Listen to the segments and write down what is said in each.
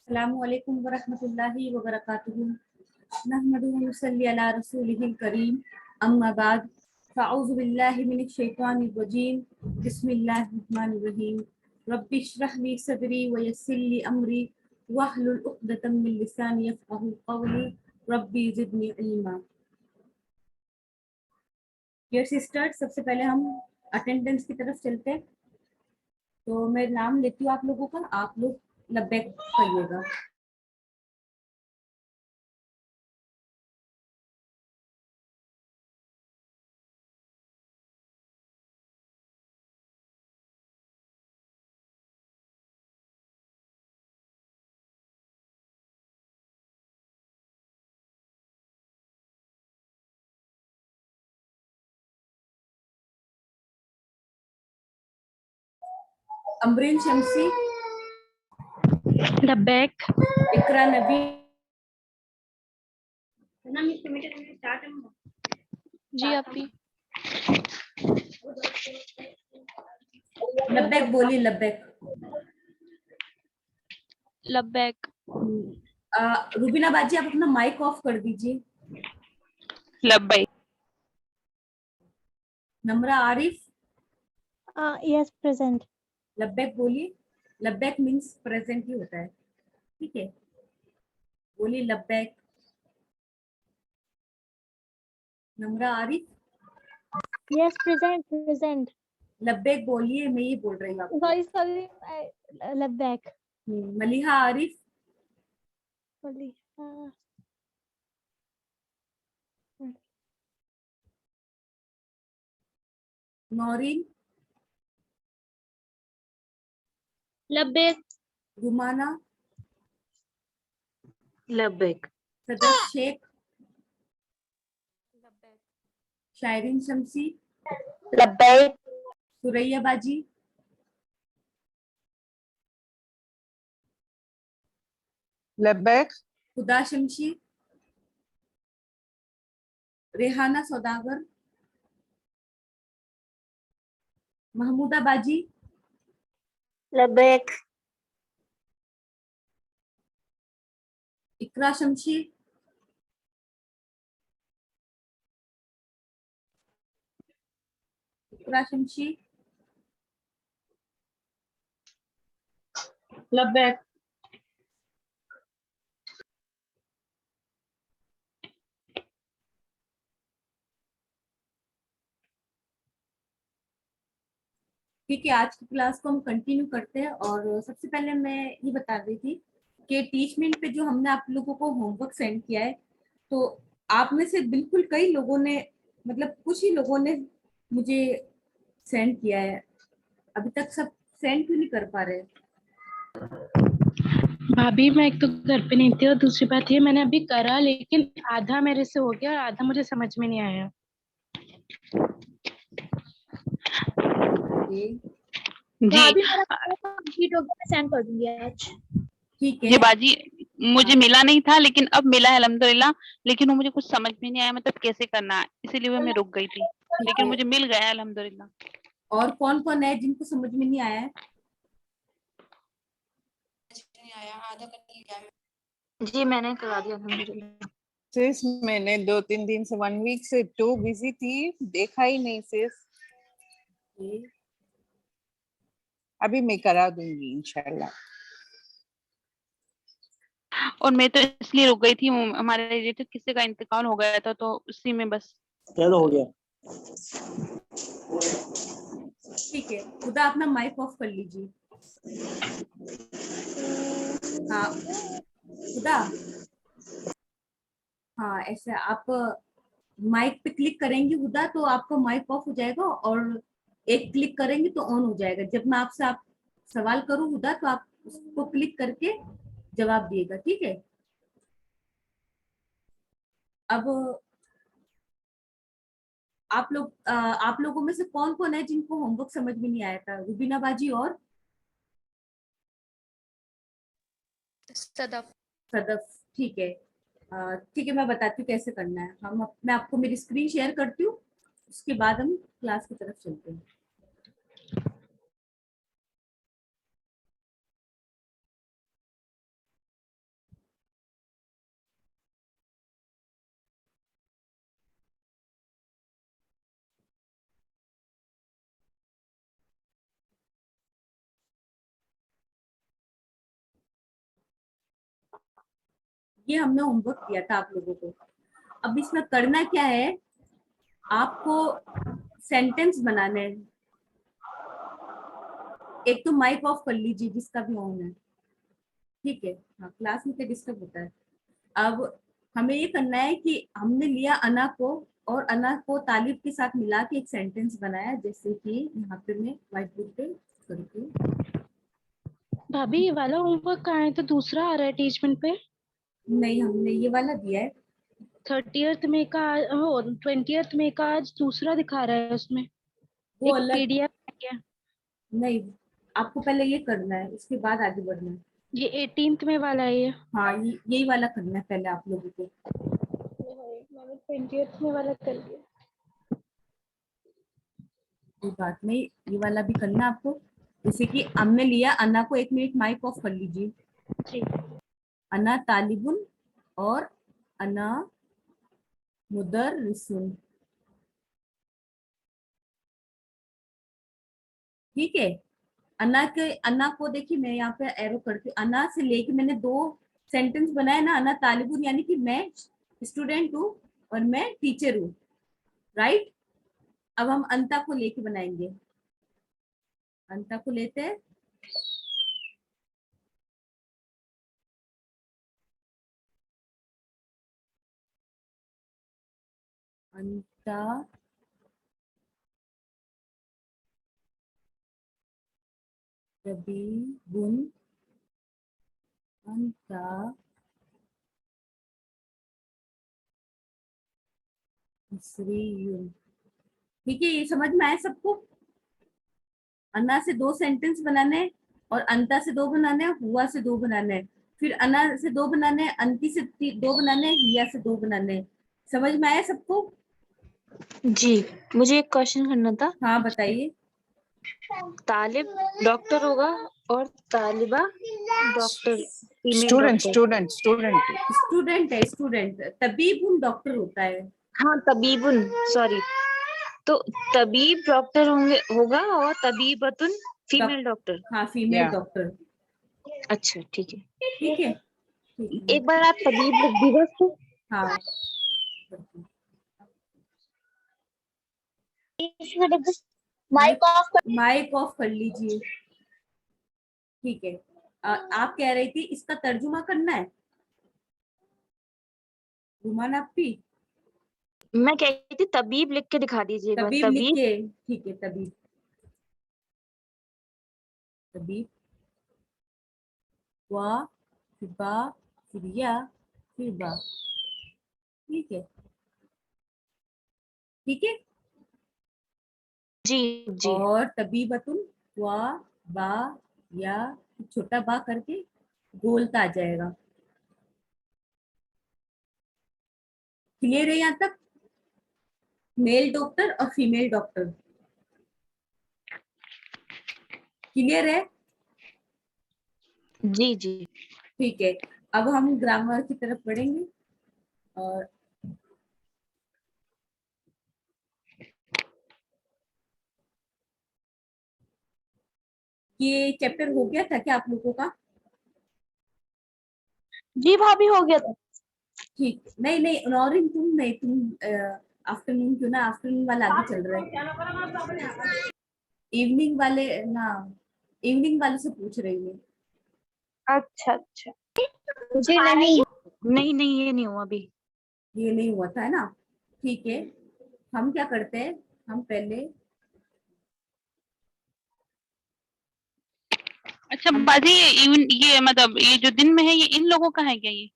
अस्सलामु अलैकुम वरहमतुल्लाहि वबरकातुहू। नहमदुहु व नसल्ली अला रसूलिहिल करीम। अम्मा बाद फ़अऊज़ु बिल्लाहि मिनश शैतानिर रजीम। बिस्मिल्लाहिर रहमानिर रहीम। रब्बि इश्रह ली सदरी व यस्सिर ली अमरी वहलुल उक़दतम मिन लिसानी यफ़क़हू क़ौली। रब्बी ज़िदनी इल्मा। डियर सिस्टर्स, सबसे पहले हम अटेंडेंस की तरफ चलते हैं। तो मैं नाम लेती हूँ आप लोगों का, आप लोग लब्बैक कहिएगा। अमरीन शमसी, लब्बैक। इकरा नबी, जी अपी। लब्बैक बोली लब्बैक। लब्बैक। रुबीना बाजी, आप अपना माइक ऑफ कर दीजिए। लब्बैक। नम्रा आरिफ, यस प्रेजेंट। लब्बैक बोलिए। लब्बैक मीन्स प्रेजेंट ही होता है, ठीक है। बोलिए लब्बैक। नम्रा आरिफ, यस प्रेजेंट प्रेजेंट। लब्बैक बोलिए, मैं ये बोल रही हूँ आपको। सॉरी सॉरी, लब्बैक। मलिहा आरिफ, नौरीन, लब्बैक। रुमाना, लब्बैक। सदफ शेख, शायरीन शमसी, लब्बैक। सुरैया बाजी, लब्बैक। खुदा शमशी, रेहाना सौदागर, महमूदा बाजी, लब्बैक। इकरा शमशी, इकरा शमशी, लब्बैक। ठीक है। आज की क्लास को हम कंटिन्यू करते हैं। और सबसे पहले मैं ये बता रही थी कि टीचमेंट पे जो हमने आप लोगों को होमवर्क सेंड किया है, तो आप में से बिल्कुल कई लोगों ने, मतलब कुछ ही लोगों ने मुझे सेंड किया है। अभी तक सब सेंड क्यों नहीं कर पा रहे? भाभी मैं एक तो घर पे नहीं थी और दूसरी बात ये मैंने अभी करा लेकिन आधा मेरे से हो गया और आधा मुझे समझ में नहीं आया। जी भाभी मेरा कंप्लीट हो गया, मैं सेंड कर दूंगी आज। ठीक जी है। बाजी, मुझे मिला नहीं था लेकिन अब मिला है अल्हम्दुलिल्लाह। लेकिन वो मुझे कुछ समझ में नहीं आया, मतलब कैसे करना है, इसीलिए मैं रुक गई थी। लेकिन मुझे मिल गया है अल्हम्दुलिल्लाह। और कौन कौन है जिनको समझ में नहीं आया है? जी मैंने करा दिया अल्हम्दुलिल्लाह। सिर्फ मैंने 2-3 दिन से 1 वीक से टू बिजी थी, देखा ही नहीं सिर्फ। अभी मैं करा दूंगी इंशाल्लाह। और मैं तो इसलिए रुक गई थी, हमारे रिलेटिव किसी का इंतकाल हो गया था तो उसी में बस। क्या हो गया? ठीक है, खुदा अपना माइक ऑफ कर लीजिए। हाँ खुदा, हाँ ऐसे आप माइक पे क्लिक करेंगे खुदा तो आपका माइक ऑफ हो जाएगा, और एक क्लिक करेंगे तो ऑन हो जाएगा। जब मैं आपसे आप सवाल करूँ खुदा तो आप उसको क्लिक करके जवाब दिएगा, ठीक है। अब आप लोगों में से कौन कौन है जिनको होमवर्क समझ में नहीं आया था? रुबीना बाजी और सदफ। सदफ, ठीक है। ठीक है, मैं बताती हूँ कैसे करना है। मैं आपको मेरी स्क्रीन शेयर करती हूँ, उसके बाद हम क्लास की तरफ चलते हैं। ये हमने होमवर्क दिया था आप लोगों को। अब इसमें करना क्या है, आपको सेंटेंस बनाने हैं। एक तो माइक ऑफ कर लीजिए जिसका भी ऑन है, ठीक है। हाँ, क्लास में तो डिस्टर्ब होता है। अब हमें ये करना है कि हमने लिया अना को और अना को तालिब के साथ मिला के एक सेंटेंस बनाया, जैसे कि यहाँ पे मैं व्हाइट बोर्ड पे करके। भाभी ये वाला होमवर्क कहाँ है? तो दूसरा आ रहा है अटैचमेंट पे। नहीं, हमने ये वाला दिया है। 30th में का हो 20th में का आज दूसरा दिखा रहा है उसमें। वो एक अलग। पीडीएफ है। नहीं, आपको पहले ये करना है, उसके बाद आगे बढ़ना है। ये 18th में वाला है ये। हाँ, यही वाला करना है पहले आप लोगों को। मैंने 20th में वाला कर लिया। कोई बात नहीं, ये वाला भी करना है आपको। जैसे कि हमने लिया अना को, 1 मिनट माइक ऑफ कर लीजिए। जी। अना तालिबुन और अना मुदर्रिसुन, ठीक है। अना को देखिए, मैं यहाँ पे एरो करती हूँ। अना से लेके मैंने 2 सेंटेंस बनाए ना। अना तालिबुन यानी कि मैं स्टूडेंट हूँ और मैं टीचर हूँ, राइट। अब हम अंता को लेके बनाएंगे। अंता को लेते हैं। अंता रबीबुन अंता मिस्रीयुन, ठीक है। ये समझ में आया सबको? अन्ना से 2 सेंटेंस बनाने हैं और अंता से 2 बनाने हैं, हुआ से 2 बनाने हैं, फिर अना से 2 बनाने हैं, अंती से 2 बनाने हैं, हिया से 2 बनाने हैं। समझ में आया सबको? जी, मुझे एक क्वेश्चन करना था। हाँ, बताइए। तालिब डॉक्टर होगा और तालिबा doctor, female student doctor. Student student student है, स्टूडेंट। तबीब उन डॉक्टर होता है। हाँ, तबीबुन, सॉरी। तो तबीब डॉक्टर होंगे होगा और तबीबतुन फीमेल डॉक्टर। हाँ, फीमेल Yeah. डॉक्टर, अच्छा, ठीक है। ठीक है। ठीक है, एक बार आप तबीब लिख दीजिए उसको। हाँ। माइक ऑफ कर लीजिए, ठीक है। आप कह रही थी इसका तर्जुमा करना है, रुमान आपी। मैं कह रही थी तबीब लिख के दिखा दीजिए एक बार। तबीब लिख तबीब। के, ठीक है। तबीब, तबीब, वा, फिर बा, फिर या, फिर बा, ठीक है। ठीक है। जी जी। और तबीबतुन, वा, बा, या, छोटा बा करके गोलता आ जाएगा। क्लियर है यहाँ तक? मेल डॉक्टर और फीमेल डॉक्टर, क्लियर है? जी जी। ठीक है। अब हम ग्रामर की तरफ बढ़ेंगे और ये चैप्टर हो गया था क्या आप लोगों का? जी भाभी, हो गया था। ठीक, नहीं नहीं नौरिन, तुम नहीं, तुम आफ्टरनून क्यों ना, आफ्टरनून वाला आगे चल रहा है। इवनिंग वाले ना, इवनिंग वाले से पूछ रही हूँ। अच्छा अच्छा। मुझे नहीं नहीं नहीं, ये नहीं हुआ अभी। ये नहीं हुआ था, है ना? ठीक है। हम क्या करते हैं, हम पहले अच्छा बाजी, ये मतलब ये जो दिन में है ये इन लोगों का है क्या ये?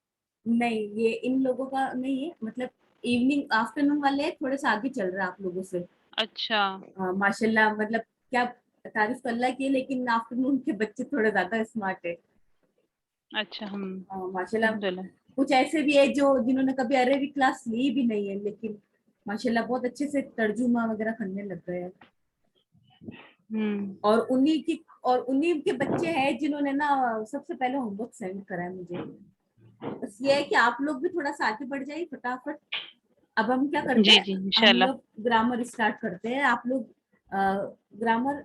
नहीं, ये इन लोगों का नहीं है, मतलब इवनिंग आफ्टरनून वाले थोड़े से आगे चल रहा है आप लोगों से। अच्छा माशाल्लाह, मतलब क्या तारीफ तो अल्लाह की है, लेकिन आफ्टरनून के बच्चे थोड़े ज्यादा स्मार्ट है। अच्छा। हम माशाल्लाह। अल्हम्दुलिल्लाह। कुछ ऐसे भी है जो जिन्होंने कभी अरेबिक क्लास ली भी नहीं है, लेकिन माशाल्लाह बहुत अच्छे से तर्जुमा वगैरह करने लग गए हैं। और उन्हीं के बच्चे हैं जिन्होंने ना सबसे पहले होमवर्क सेंड करा है मुझे। बस ये है कि आप लोग भी थोड़ा सा आगे बढ़ जाइए फटाफट। अब हम क्या करते जी हैं, जी हम इंशाल्लाह। लोग ग्रामर स्टार्ट करते हैं। आप लोग ग्रामर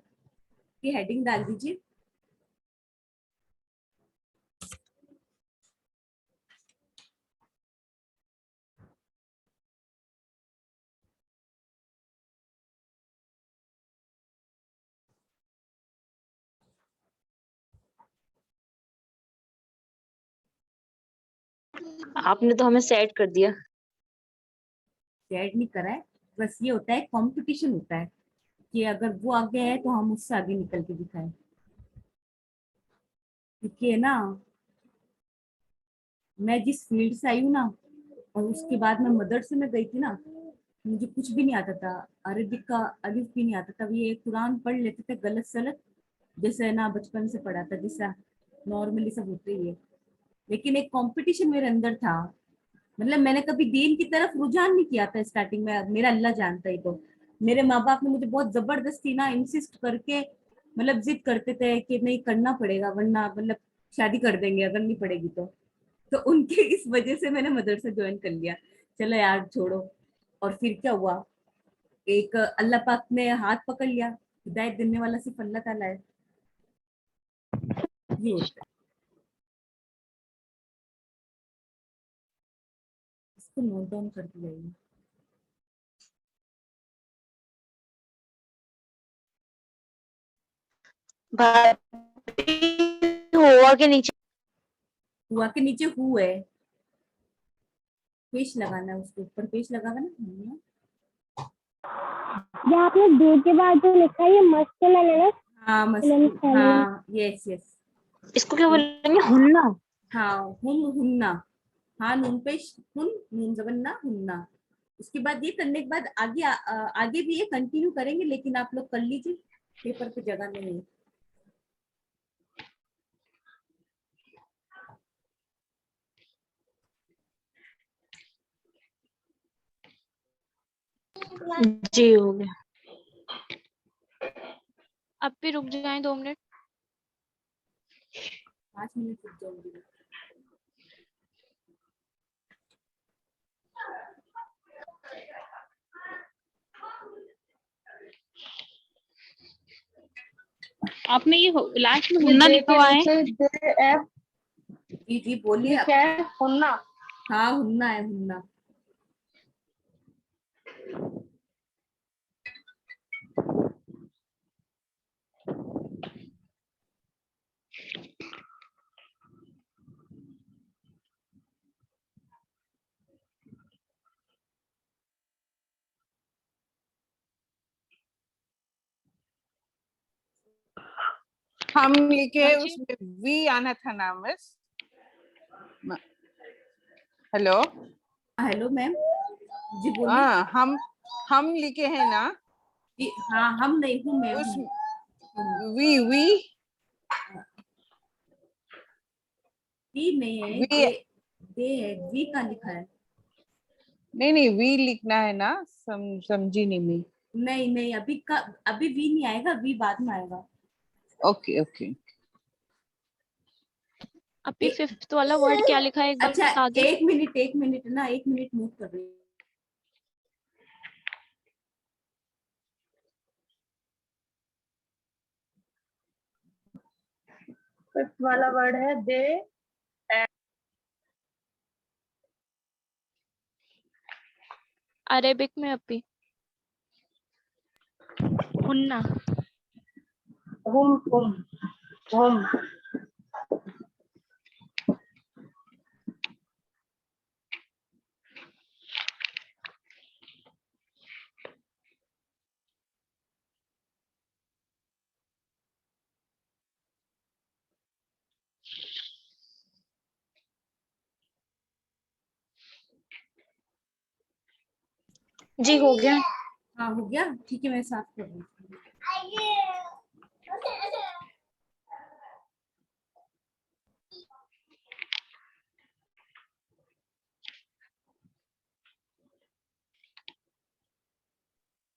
की हेडिंग डाल दीजिए। आपने तो हमें सेट कर दिया। ऐड नहीं करा है, बस ये होता है कंपटीशन होता है कि अगर वो आगे है तो हम उससे आगे निकल के दिखाएं, क्योंकि है ना, मैं जिस फील्ड से आई हूँ ना, और उसके बाद मैं मदरसे में गई थी ना, मुझे कुछ भी नहीं आता था। अरबिक का अलिफ भी नहीं आता था। ये कुरान पढ़ लेते थे गलत सलत, जैसे है ना बचपन से पढ़ा था, जैसा नॉर्मली सब होते ही है। लेकिन एक कंपटीशन मेरे अंदर था। मतलब मैंने कभी दीन की तरफ रुझान नहीं किया था स्टार्टिंग में, मेरा अल्लाह जानता ही। तो मेरे माँ बाप ने मुझे बहुत जबरदस्ती ना इंसिस्ट करके, मतलब जिद करते थे कि नहीं करना पड़ेगा वरना मतलब शादी कर देंगे अगर नहीं पड़ेगी तो उनके इस वजह से मैंने मदरसा ज्वाइन कर लिया। चलो यार छोड़ो। और फिर क्या हुआ, एक अल्लाह पाक ने हाथ पकड़ लिया, हिदायत देने वाला सिर्फ अल्लाह ताला है। ये होता है। इसको नोट डाउन कर दिया ये। भाभी हुआ के नीचे हुआ के नीचे हु है, पेश लगाना है, उसके ऊपर पेश लगाना ना। ये आपने दो के बाद जो लिखा है ये मस्कुलिन है ना? हाँ मस्त, फेमिनिन। हाँ यस यस। इसको क्या बोलेंगे, हुन्ना? हाँ हुन्ना। हाँ नून पेश, हुन नून जबन्ना हुन्ना। उसके बाद ये करने के बाद आगे आगे भी ये कंटिन्यू करेंगे, लेकिन आप लोग कर लीजिए, पेपर पे जगह नहीं है। जी हो गया। अब भी रुक जाएं 2 मिनट। 5 मिनट रुक जाऊंगी। आपने ये लास्ट में हुन्ना लिखा हुआ है। जी जी बोलिए। हुन्ना। हाँ हुन्ना है हुन्ना। हम लिखे हाँ जी। उसमें वी आना था ना मिस। हेलो। हेलो मैम, जी बोलिए। हाँ हम लिखे हैं ना जी हाँ, हम नहीं हूँ, मैं उस हूँ। वी वी नहीं है, वी दे है, वी का लिखा है। नहीं वी लिखना है ना, समझी नहीं मैं। नहीं नहीं, अभी वी नहीं आएगा, वी बाद में आएगा। Okay okay. अभी फिफ्थ वाला वर्ड क्या लिखा है एक बार अच्छा बता दें। एक मिनट ना, 1 मिनट नोट कर रही हूँ। फिफ्थ वाला वर्ड है दे। अरेबिक में अभी हुन्ना। हुम हुम हुम। जी हो गया। हाँ हो गया, ठीक है, मैं साफ कर रही हूँ।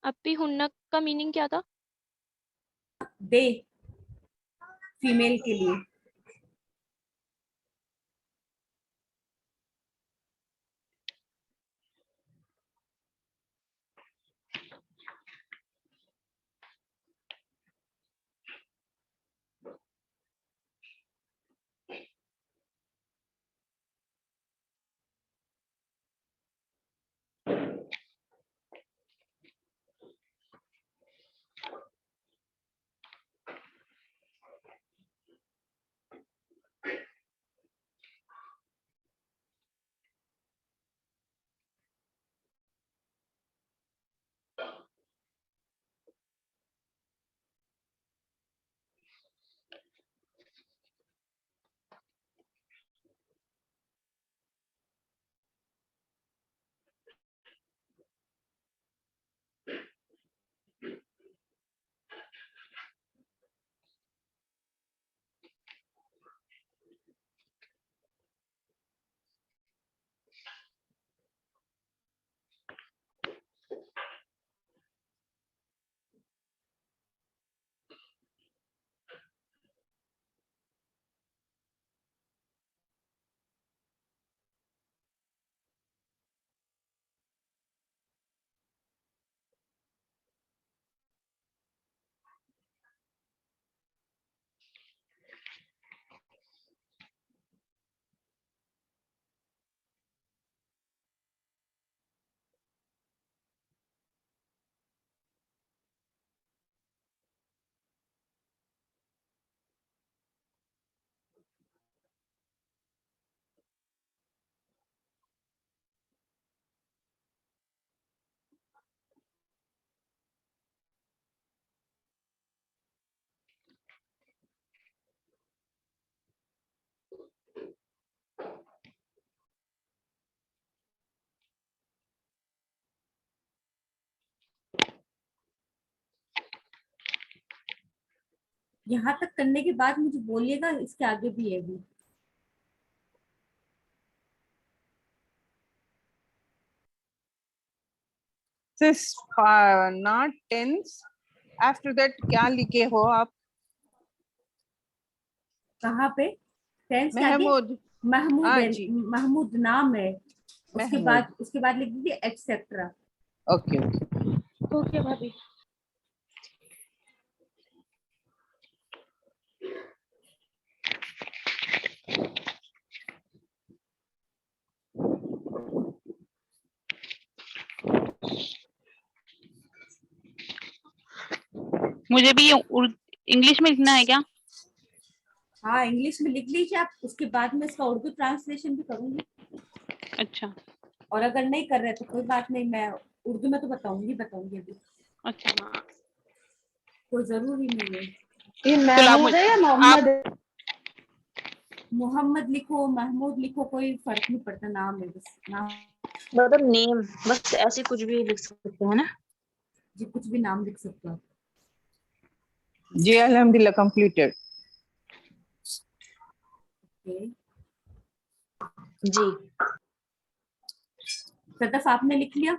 अभी हुन्ना का मीनिंग क्या था? दे, फीमेल के लिए। यहाँ तक करने के बाद मुझे बोलिएगा, इसके आगे भी है भी। सिस नॉट टेंस, आफ्टर दैट क्या लिखे हो आप? कहाँ पे? टेंस के आगे महमूद। महमूद हाँ है, जी, महमूद नाम है। महमूद। उसके बाद लिख दीजिए एक्सेट्रा। Okay okay. ओके भाभी। मुझे भी इंग्लिश में लिखना है क्या? हाँ, इंग्लिश में लिख लीजिए आप, उसके बाद में इसका उर्दू ट्रांसलेशन भी करूंगी। अच्छा और अगर नहीं कर रहे तो कोई बात नहीं, मैं उर्दू में तो बताऊंगी अभी। अच्छा। हाँ कोई जरूरी नहीं है। ये चलो महमूद है या आप मोहम्मद है? मोहम्मद लिखो, महमूद लिखो, कोई फर्क नहीं पड़ता, नाम है बस नाम। मतलब नेम बस ऐसे कुछ भी लिख सकते हैं ना? जी, कुछ भी नाम लिख सकते हो आप। जी अल्हम्दुलिल्लाह कंप्लीटेड। ओके। जी। सदफ आपने लिख लिया?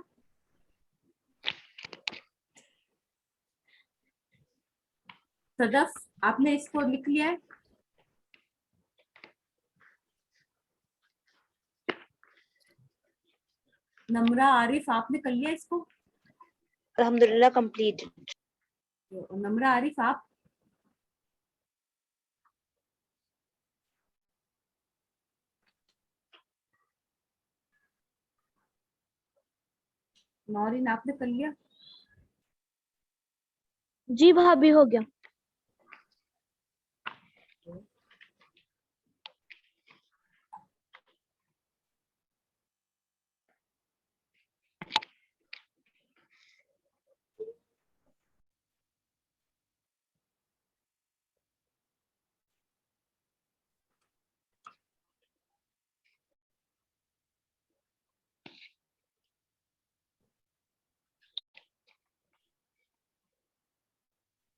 सदफ आपने इसको लिख लिया है? नमरा आरिफ आपने कर लिया इसको? अल्हम्दुलिल्लाह कंप्लीट। तो नमरा आरिफ आप? नौरीन आपने कर लिया? जी भाभी हो गया।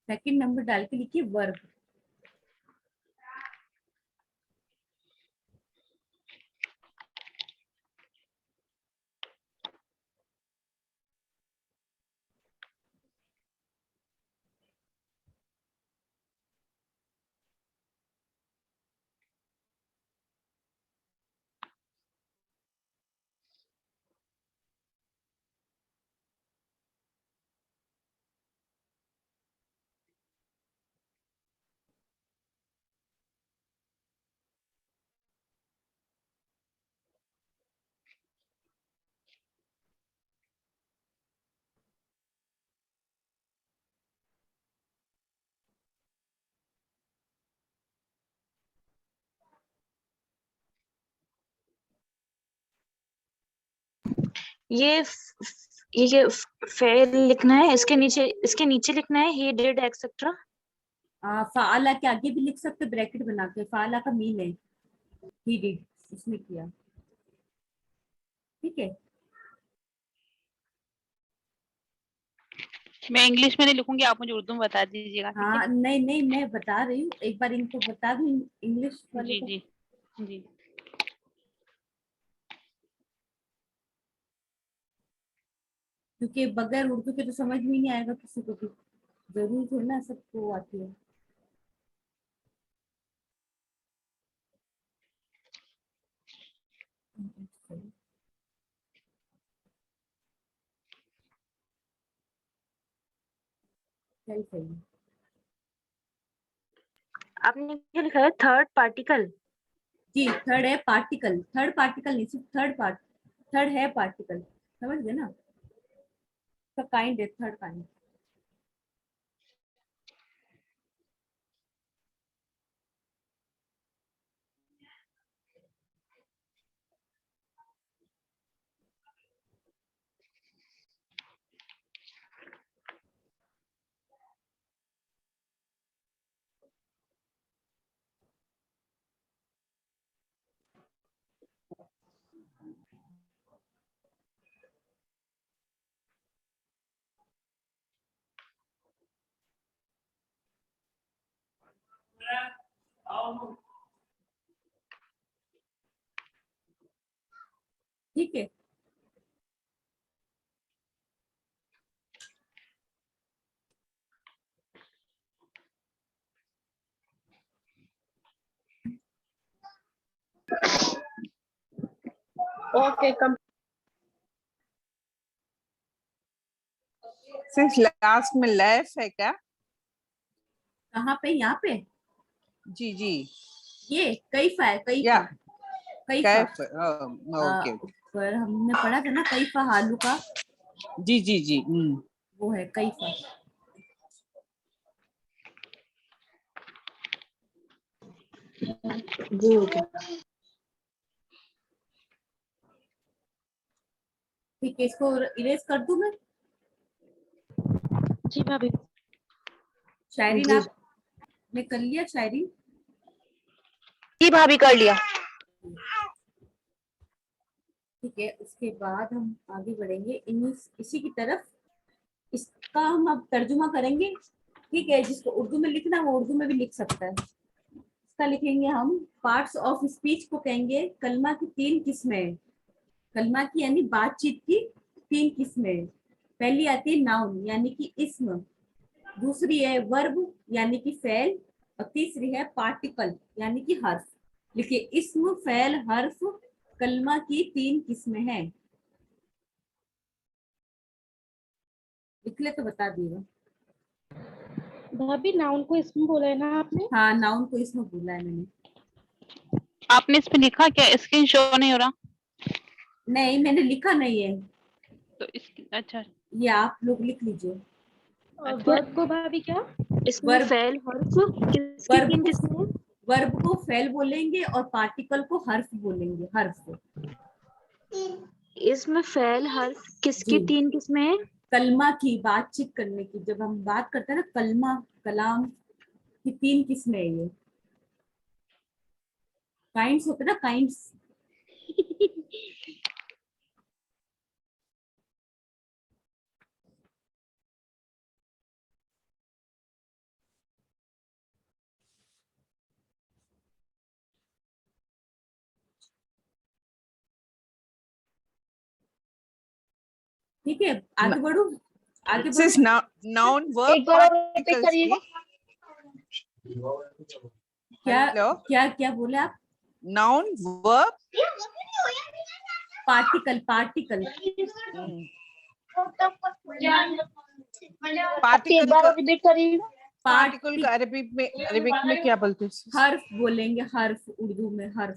सेकंड नंबर डाल के लिखिए वर्ब। ये ये फेल लिखना है, इसके नीचे लिखना है ही डिड एक्सेट्रा। फाला के आगे भी लिख सकते ब्रैकेट बना के, फाला का मीन है ही डिड, उसने किया। ठीक है। मैं इंग्लिश में नहीं लिखूंगी, आप मुझे उर्दू में बता दीजिएगा, ठीक है? हाँ, नहीं नहीं, मैं बता रही हूँ, एक बार इनको बता दूँ इंग्लिश वाले जी को। जी जी। क्योंकि बगैर उर्दू के तो समझ में ही नहीं आएगा किसी को भी, जरूरी थोड़ी ना सबको आती है। सही सही। आपने क्या लिखा है? Third particle. जी, थर्ड है पार्टिकल, थर्ड पार्टिकल नहीं, सिर्फ थर्ड है पार्टिकल, समझ गए ना? उसका काइंड है, थर्ड काइंड। ठीक है, ओके कम सिर्फ लास्ट में लेफ है क्या? कहाँ पे? यहाँ पे जी जी, ये कैफा है, या कैफा। कैफ, ओके, पर हमने पढ़ा था ना कैफा हालू का, जी जी जी, वो है कैफा। जी ओके। ठीक है, इसको इरेज कर दूं मैं? जी भाभी। शायरी जी आपने कर लिया शायरी? जी भाभी कर लिया। ठीक है, उसके बाद हम आगे बढ़ेंगे इसी की तरफ। इसका हम अब तर्जुमा करेंगे। ठीक है, जिसको उर्दू में लिखना है वो उर्दू में भी लिख सकता है। इसका लिखेंगे हम, पार्ट्स ऑफ स्पीच को कहेंगे कलमा की 3 किस्में। कलमा की यानी बातचीत की 3 किस्में। पहली आती है नाउन यानी कि इस्म, दूसरी है वर्ब यानी कि फेल, और तीसरी है पार्टिकल यानी कि हर्फ। लिखिए, इस्म, फेल, हर्फ कलमा की 3 किस्में हैं। लिख ले तो बता दिएगा। भाभी नाउन को इसमें बोला है ना आपने? हाँ, नाउन को इसमें बोला है मैंने। आपने इस पे लिखा क्या? स्क्रीन शो नहीं हो रहा नहीं, मैंने लिखा नहीं है, तो इसकी, अच्छा ये आप लोग लिख लीजिए। और वर्ब को भाभी क्या? इसमें वर्ब फेल हर्फ किसकी वर्ब 3 को किस्में हैं? वर्ब को फेल बोलेंगे और पार्टिकल को हर्फ बोलेंगे, हर्फ। इसमें फेल हर्फ किसकी जी, 3 किस्में हैं? कलमा की, बातचीत करने की, जब हम बात करते हैं ना, कलमा, कलाम की 3 किस्में है ये। काइंड्स होते हैं ना, काइंड्स। ठीक है, आगे बढ़ू, आगे सिर्फ बढ़ू। नाउन वर्ब एक बार और रिपीट पार्टिकल्स करिएगा। क्या हेलो, क्या क्या बोले आप? Noun verb, particle, particle. Particle एक बार का, और रिपीट करिएगा। पार्टिकल का अरबिक में क्या बोलते हैं? हर्फ बोलेंगे, हर्फ, उर्दू में हर्फ।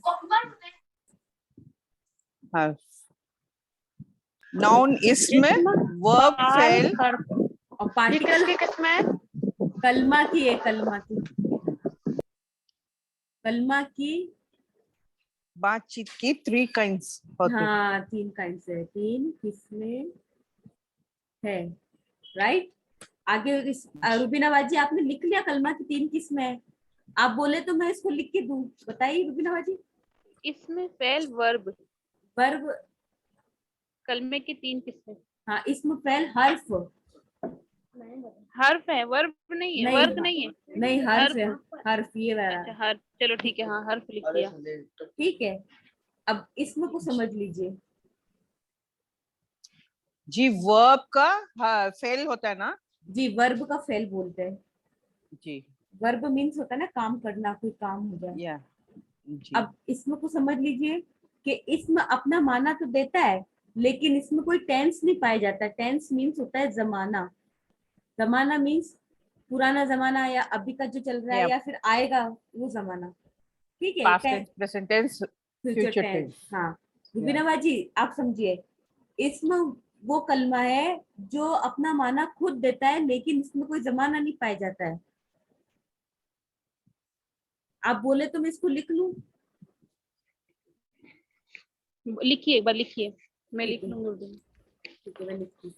हर्फ। नाउन इसमें, वर्ब फेल, और पार्टिकल कलमा की है, कलमा की, कलमा की। बातचीत की 3 काइंड्स होते हैं। हाँ, 3 काइंड से, 3 किस्में है, राइट। आगे रुबीना बाजी, आपने लिख लिया कलमा की 3 किस्में है? आप बोले तो मैं इसको लिख के दूं, बताइए रुबीना बाजी। इसमें फेल वर्ब वर्ब, कलमे की 3 किस्में। हाँ, इसमें फेल हर्फ, हर्फ है, वर्ब नहीं है, नहीं वर्ग नहीं है। नहीं, हर्फ है, हर्फ, हर्फ ये वाला। अच्छा हर्फ, चलो ठीक है, हाँ हर्फ लिख दिया। ठीक है, अब इसमें को समझ लीजिए। जी, वर्ब का फेल होता है ना? जी, वर्ब का फेल बोलते हैं। जी, वर्ब मीन्स होता है ना काम करना, कोई काम हो जाए। या जी, अब इसमें को समझ लीजिए कि इसमें अपना माना तो देता है, लेकिन इसमें कोई टेंस नहीं पाया जाता। टेंस मीन्स होता है जमाना। जमाना मीन्स पुराना जमाना, या अभी का जो चल रहा है, या या फिर आएगा वो जमाना। ठीक है, past tense, present tense, future future tense. Tense. हाँ रुबीना बाजी, आप समझिए, इसमें वो कलमा है जो अपना माना खुद देता है, लेकिन इसमें कोई जमाना नहीं पाया जाता है। आप बोले तो मैं इसको लिख लूं? लिखिए, एक बार लिखिए, मैं ठीक लिख है, लूंगी उर्दू में। ठीक है, मैं लिखती हूँ।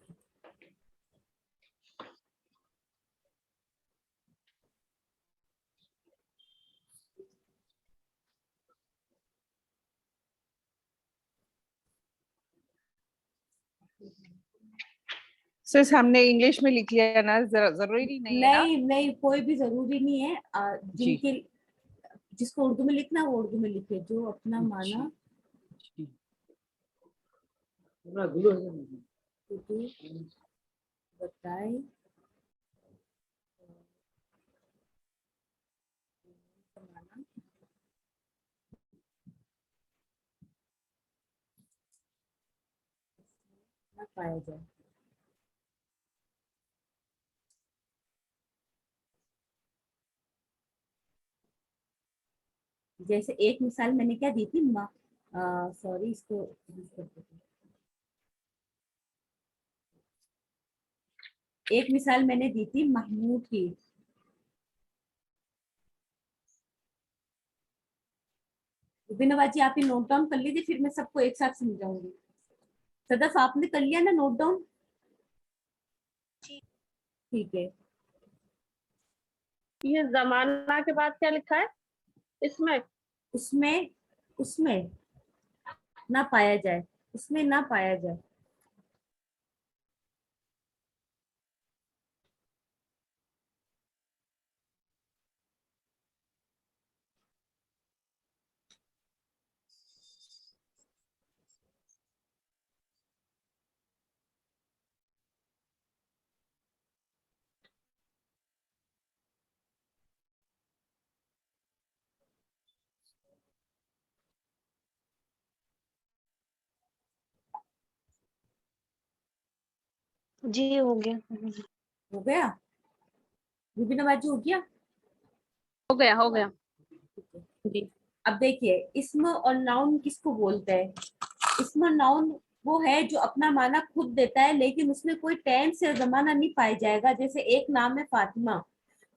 सिर्फ हमने इंग्लिश में लिख लिया ना, जरूरी नहीं है ना? नहीं नहीं, कोई भी जरूरी नहीं है। जी, जिनके जिसको उर्दू में लिखना है वो उर्दू में लिखे, जो अपना माना खुद बताए माना न पाया जाए। जैसे एक मिसाल मैंने क्या दी थी, सॉरी इसको एक मिसाल मैंने दी थी महमूद की। बिनवाजी आप ये नोट डाउन कर लीजिए, फिर मैं सबको एक साथ समझाऊंगी। सदफ आपने कर लिया ना नोट डाउन? ठीक है। ये जमाना के बाद क्या लिखा है इसमें? उसमें उसमें ना पाया जाए, उसमें ना पाया जाए। जी हो गया। हो गया? बिनवाजी हो गया? हो गया, हो गया। ठीक है। जी, अब देखिए इस्म और नाउन किसको बोलते हैं? इस्म और नाउन वो है जो अपना माना खुद देता है, लेकिन उसमें कोई टेंस या जमाना नहीं पाया जाएगा। जैसे एक नाम है फातिमा,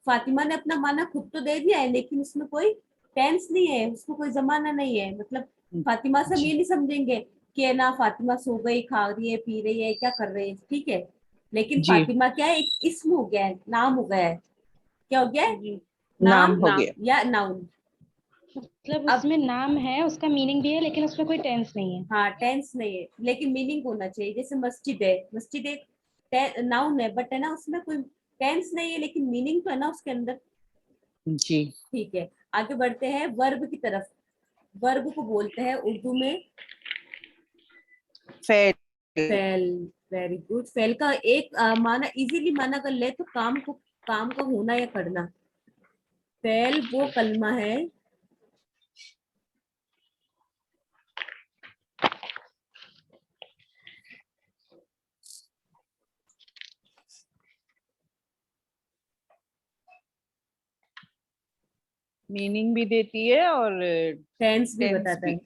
फातिमा ने अपना माना खुद तो दे दिया है, लेकिन उसमें कोई टेंस नहीं है, उसमें कोई जमाना नहीं है। मतलब फातिमा से हम ये नहीं समझेंगे कि ना फातिमा सो गई, खा रही है, पी रही है, क्या कर रही है, ठीक है। लेकिन जी फातिमा क्या है, एक इस्म हो गया है, नाम हो गया है। क्या हो गया है? नाम नाम हो गया। या नाउन। मतलब अब उसमें नाम है, उसका मीनिंग भी है, लेकिन उसमें कोई टेंस नहीं है। हाँ, टेंस नहीं है लेकिन मीनिंग होना चाहिए। जैसे मस्जिद है, मस्जिद एक नाउन है, बट है ना उसमें कोई टेंस नहीं है, लेकिन मीनिंग तो है ना उसके अंदर। जी ठीक है, आगे बढ़ते हैं वर्ब की तरफ। वर्ब को बोलते हैं उर्दू में fail. Fail. Very good. Fail का एक माना इजीली माना कर ले तो काम का होना या करना। फेल वो कलमा है मीनिंग भी देती है और टेंस भी टेंस बताता भी। है।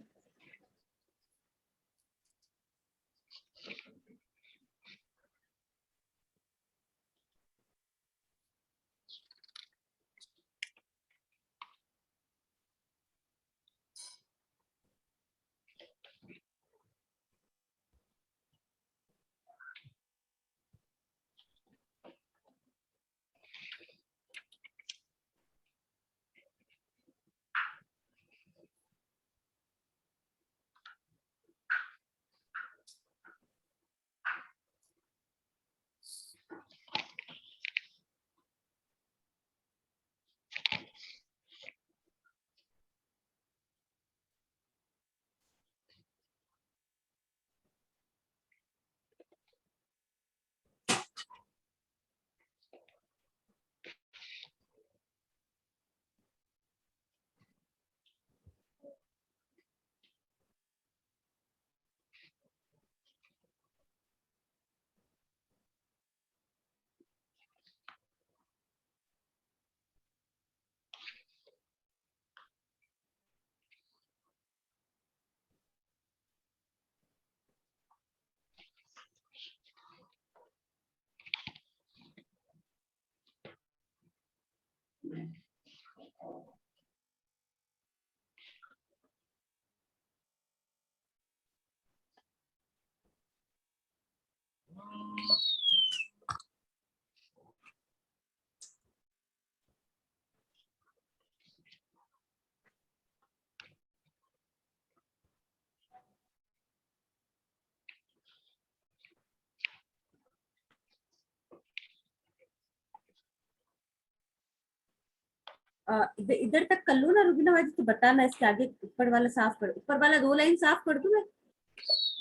इधर इधर तक कर लो ना रुबीना बाजी, तो बताना इसके आगे ऊपर वाला साफ कर, ऊपर वाला 2 लाइन साफ कर दूं मैं।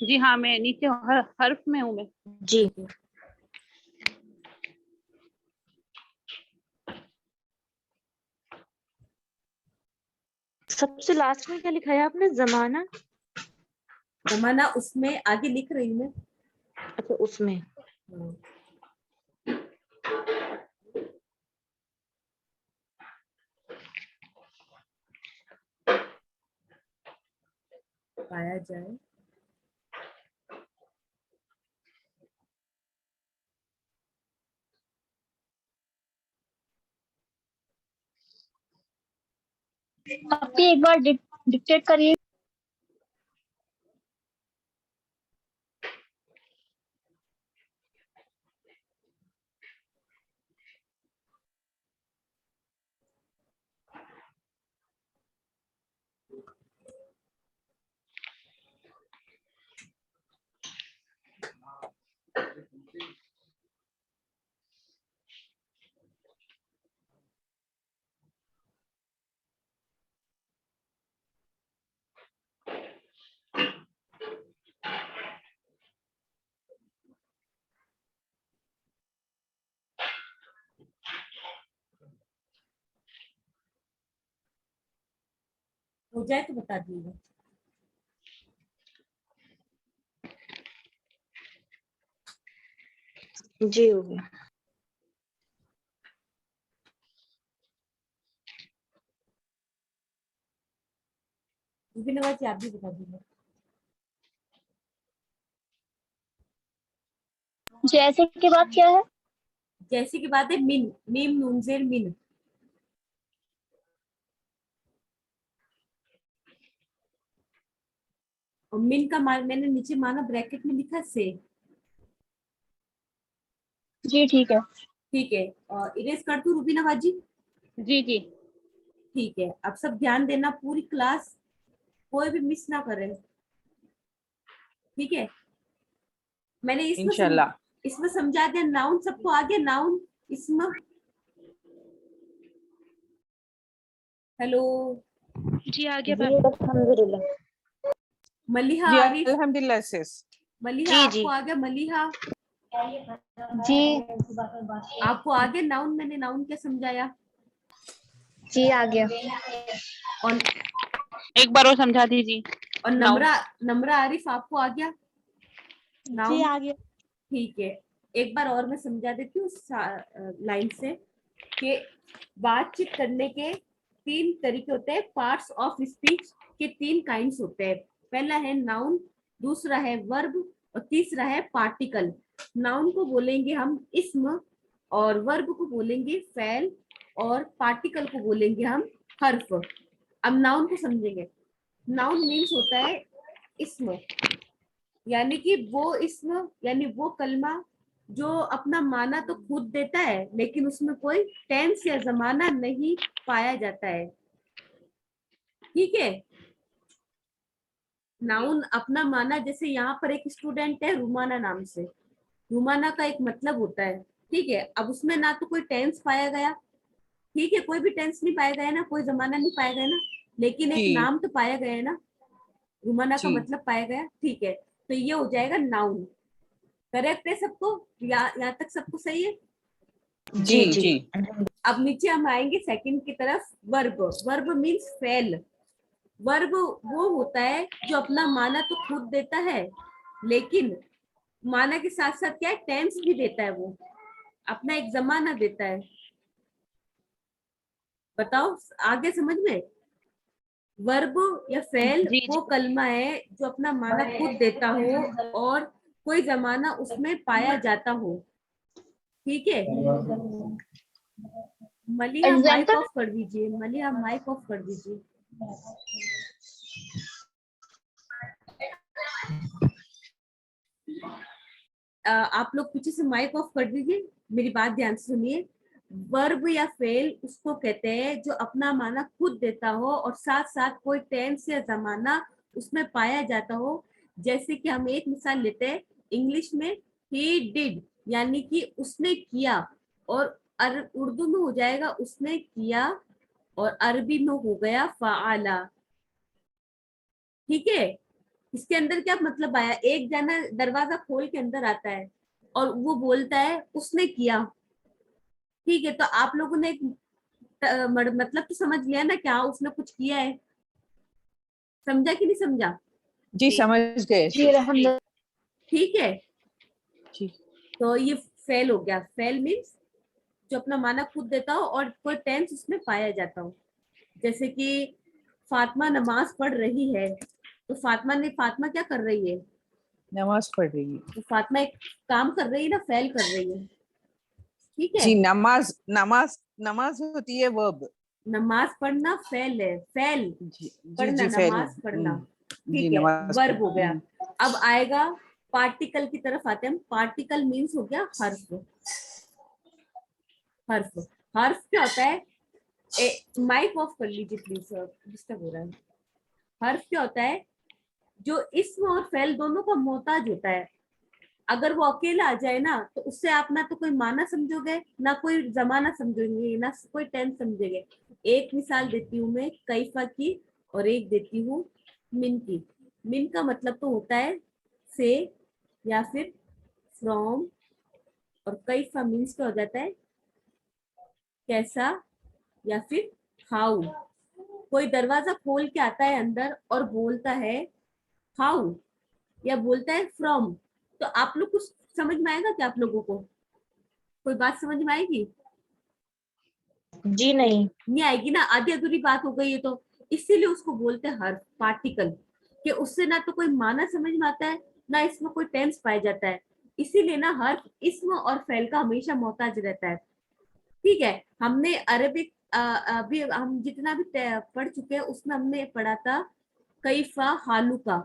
जी हाँ, मैं नीचे हर्फ में हूँ मैं। जी। सबसे लास्ट में क्या लिखा है आपने, जमाना? जमाना उसमें आगे लिख रही हूँ मैं। अच्छा, उसमें। पाया जाए। आप एक बार डिक्टेट करिए। हो जाए तो बता दीजिएगा। जी हो गया। रुबीना बाजी आप भी बता दीजिए। जैसे के बाद क्या है? जैसे की बात है मिन, मीम नून जेर मिन। और मिन का मैंने नीचे माना ब्रैकेट में लिखा से। जी ठीक है। ठीक है, और इरेज कर दूं रुबीना बाजी? जी जी। ठीक है, अब सब ध्यान देना, पूरी क्लास कोई भी मिस ना करे। ठीक है, मैंने इंशाल्लाह। इसमें समझा दिया। नाउन सबको आ गया? नाउन इसमें। हेलो जी आ गया जी मैम। अल्हम्दुलिल्लाह। मलिहा जी आरिफ, अल्हम्दुलिल्लाह सिस। मलिहा जी, आपको जी। आ गया? मलिहा जी आपको आ गया नाउन? मैंने नाउन क्या समझाया? जी आ गया। और एक बार और समझा दीजिए। और नम्रा नम्रा आरिफ आपको आ गया जी नाउन? आ गया। ठीक है, एक बार और मैं समझा देती हूँ लाइन से कि बातचीत करने के 3 तरीके होते हैं। पार्ट्स ऑफ स्पीच के 3 काइंड्स होते हैं। पहला है नाउन, दूसरा है वर्ब, और तीसरा है पार्टिकल। नाउन को बोलेंगे हम इस्म, और वर्ब को बोलेंगे फेल, और पार्टिकल को बोलेंगे हम हर्फ। अब नाउन को समझेंगे। नाउन मीन्स होता है इस्म, यानी कि वो इस्म यानी वो कलमा जो अपना माना तो खुद देता है, लेकिन उसमें कोई टेंस या जमाना नहीं पाया जाता है। ठीक है, नाउन अपना माना, जैसे यहाँ पर एक स्टूडेंट है रुमाना नाम से, रुमाना का एक मतलब होता है। ठीक है, अब उसमें ना तो कोई टेंस पाया गया, ठीक है, कोई भी टेंस नहीं पाया गया ना, कोई जमाना नहीं पाया गया ना, लेकिन एक जी नाम तो पाया गया है ना, रुमाना का जी मतलब पाया गया। ठीक है, तो ये हो जाएगा नाउन। करेक्ट है सबको? यहाँ तक सबको सही है? जी जी। अब नीचे हम आएंगे सेकंड की तरफ। Verb, verb means fail. Verb वो होता है जो अपना माना तो खुद देता है, लेकिन माना के साथ साथ क्या है, टेंस भी देता है, वो अपना एक जमाना देता है। बताओ आगे समझ में? वर्ब या फेल जी, वो कलमा है जो अपना माना खुद देता हो और कोई जमाना उसमें पाया जाता हो। ठीक है, मलिहा माइक एग्जाम्पल। ऑफ कर दीजिए, मलिहा माइक ऑफ कर दीजिए। आप लोग पीछे से माइक ऑफ कर दीजिए, मेरी बात ध्यान से सुनिए। वर्ब या फेल उसको कहते हैं जो अपना माना खुद देता हो और साथ साथ कोई टेंस या जमाना उसमें पाया जाता हो। जैसे कि हम एक मिसाल लेते हैं इंग्लिश में, ही डिड यानी कि उसने किया, और उर्दू में हो जाएगा उसने किया, और अरबी में हो गया फ़अला। ठीक है, इसके अंदर क्या मतलब आया, एक जना दरवाजा खोल के अंदर आता है और वो बोलता है उसने किया। ठीक है, तो आप लोगों ने एक मतलब तो समझ लिया ना, क्या उसने कुछ किया है, समझा कि नहीं समझा? जी समझ गए। जी अल्हम्दुलिल्लाह। ठीक है, जी तो ये फेल हो गया। फेल मीन्स जो अपना माना खुद देता हो और कोई टेंस उसमें पाया जाता हो। जैसे कि फातिमा नमाज पढ़ रही है, तो फातिमा क्या कर रही है? नमाज पढ़ रही है। तो फातिमा एक काम कर रही है ना, फेल कर रही है। ठीक है, जी नमाज नमाज नमाज होती है वर्ब। नमाज पढ़ना फेल है, फेल जी जी पढ़ना, जी फेल। नमाज पढ़ना। जी ठीक है, नमाज पढ़। वर्ब हो गया। अब आएगा पार्टिकल की तरफ आते हैं हम। पार्टिकल मीन्स हो गया हर्फ। हर्फ, हर्फ क्या होता है? माइक ऑफ कर लीजिए प्लीज सर, डिस्टर्ब हो रहा है। हर्फ क्या होता है? जो इस्म और फेल दोनों का मोहताज होता है। अगर वो अकेला आ जाए ना, तो उससे आप ना तो कोई माना समझोगे, ना कोई जमाना समझोगे, ना कोई टेंस समझोगे। एक मिसाल देती हूँ मैं कैफा की, और एक देती हूँ मिन की। मिन का मतलब तो होता है से या फिर फ्रॉम, और कैफा मीन्स क्या हो जाता है? कैसा या फिर हाउ। कोई दरवाजा खोल के आता है अंदर और बोलता है हाउ, या बोलता है फ्रॉम, तो आप लोग कुछ समझ में आएगा क्या? आप लोगों को कोई बात समझ में आएगी? जी नहीं। नहीं आएगी ना, आधी अधूरी बात हो गई है तो। इसीलिए उसको बोलते हैं हर्फ, पार्टिकल, कि उससे ना तो कोई माना समझ में आता है, ना इसमें कोई टेंस पाया जाता है। इसीलिए ना हर्फ इस्म और फेल का हमेशा मोहताज रहता है। ठीक है, हमने अरबिक अभी हम जितना भी पढ़ चुके हैं उसमें हमने पढ़ा था कैफा हालू का,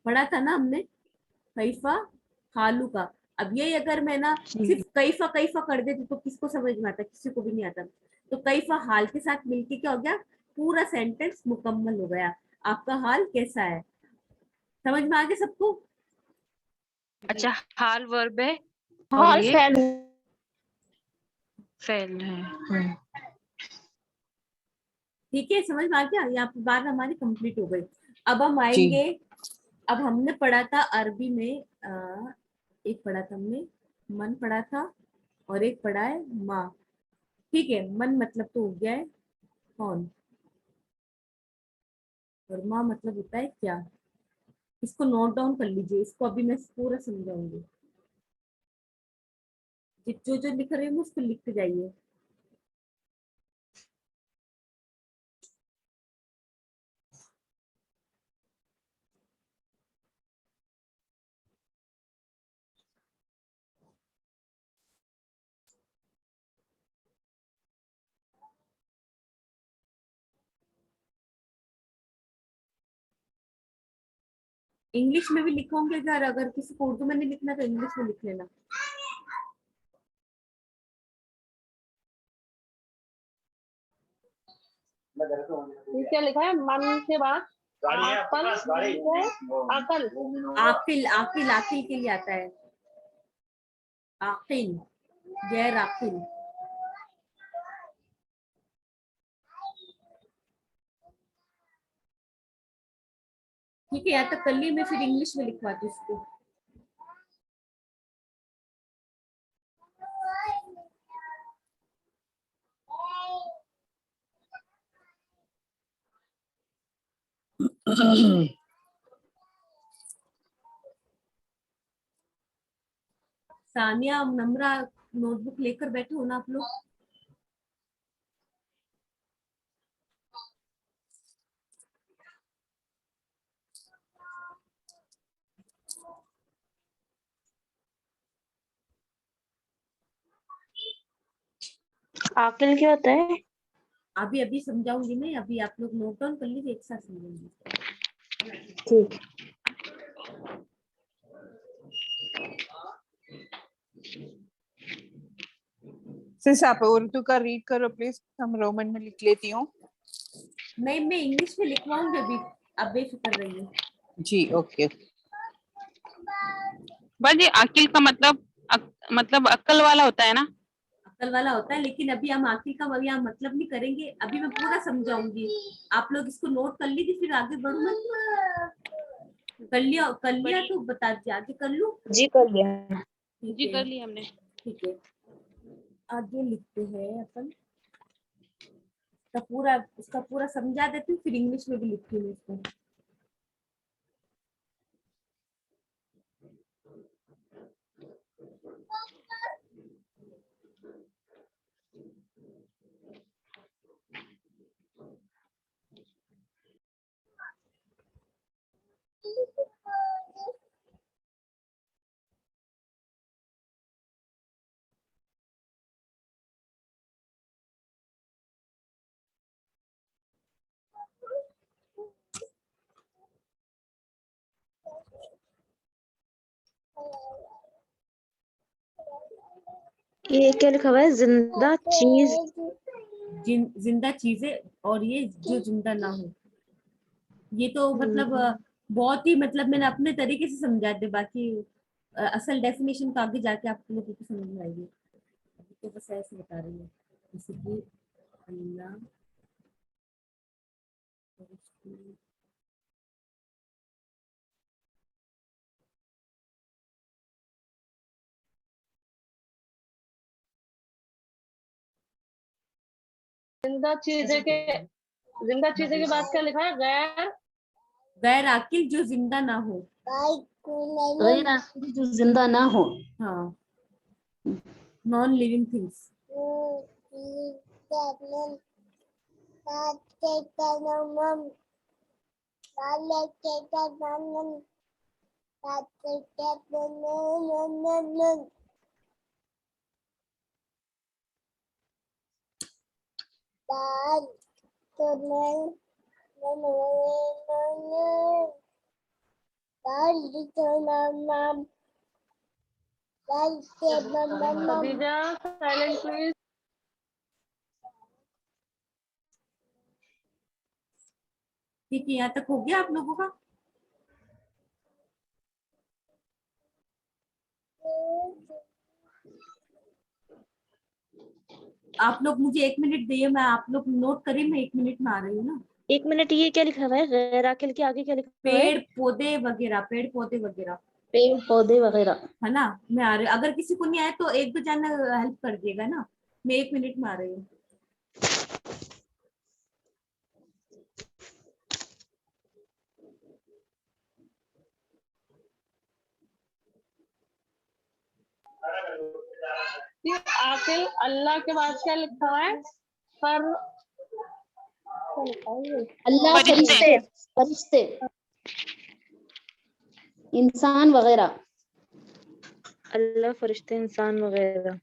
पढ़ा था ना हमने, कैफा हालू का। अब ये अगर मैं ना सिर्फ कैफा कैफा कर देती तो किसको समझ में आता? किसी को भी नहीं आता। तो कैफा हाल के साथ मिलके क्या हो गया, पूरा सेंटेंस मुकम्मल हो गया। आपका हाल कैसा है? समझ में आ गया सबको? अच्छा हाल वर्ब है और हाल ये फेल। फेल है। ठीक है, समझ में आ गया? यहाँ पे बात हमारी कंप्लीट हो गई। अब हम जी आएंगे, अब हमने पढ़ा था अरबी में एक पढ़ा था हमने मन पढ़ा था, और एक पढ़ा है माँ। ठीक है, मन मतलब तो हो गया है कौन, और माँ मतलब होता है क्या। इसको नोट डाउन कर लीजिए, इसको अभी मैं पूरा समझाऊंगी। जो जो लिख रही हूँ उसको लिखते जाइए। इंग्लिश में भी लिखोगे अगर अगर किसी को उर्दू में नहीं लिखना तो इंग्लिश में लिख लेना। क्या लिखा है? मन के बाद अकल, अकल। आकिल, आकिल, आकिल के लिए आता है आकिल, गैर आकिल। ठीक है, यहाँ तक कर लिए, मैं फिर इंग्लिश में लिखवाती हूँ इसको। सानिया, नम्रा, नोटबुक लेकर बैठे हो ना आप लोग? आकिल क्या होता है? अभी अभी समझाऊंगी मैं, अभी आप लोग नोट डाउन कर लीजिए, एक साथ समझेंगे। ठीक। सिर्फ आप उर्दू का रीड करो प्लीज, हम रोमन में लिख लेती हूँ। नहीं, मैं इंग्लिश में लिखवाऊंगी अभी, आप बेफिक्र रहिए। जी ओके। बस ये अकील का मतलब मतलब अक्ल वाला होता है ना? अक्ल वाला होता है, लेकिन अभी हम आखिर का वही हम मतलब नहीं करेंगे, अभी मैं पूरा समझाऊंगी। आप लोग इसको नोट कर लीजिए, फिर आगे बढ़ू मैं। कर लिया तो बता दीजिए, आगे कर लूं? जी कर लिया। ठीक जी है, कर लिया हमने। ठीक है। आगे लिखते हैं अपन। इसका पूरा समझा देती हूँ, फिर इंग्लिश में भी लिखती हूँ इसको। ये क्या लिखा हुआ है? जिंदा चीज। जिंदा चीजें, और ये जो जिंदा ना हो। ये तो मतलब बहुत ही मतलब मैंने अपने तरीके से समझा दे, बाकी असल डेफिनेशन तो आगे जाके आप लोगों को समझ में आएगी। अभी तो बस ऐसे बता रही है, जैसे कि अल्लाह, जिंदा चीजें के जिंदा चीजें के बाद क्या लिखा है? गैर गैर आकिल जो जिंदा ना हो। गैर आखिरी जो जिंदा ना हो। हाँ, non living things. Khadija, silent please. ठीक है, यहाँ तक हो गया आप लोगों का? आप लोग मुझे 1 मिनट दिए, मैं आप लोग नोट करिए, मैं 1 मिनट में आ रही हूँ ना। 1 मिनट, ये क्या लिखा हुआ है? गैर आकिल के आगे क्या लिखा हुआ है? पेड़ पौधे वगैरह, पेड़ पौधे वगैरह, पेड़ पौधे वगैरह। है ना। मैं आ रही हूँ, अगर किसी को नहीं आए तो एक दो जन हेल्प कर दिएगा ना। मैं 1 मिनट में आ रही हूँ। ये आकिल अल्लाह के बाद क्या लिखा हुआ है? पर अल्लाह, फरिश्ते। फरिश्ते, इंसान वगैरह। अल्लाह, फरिश्ते, इंसान वगैरह।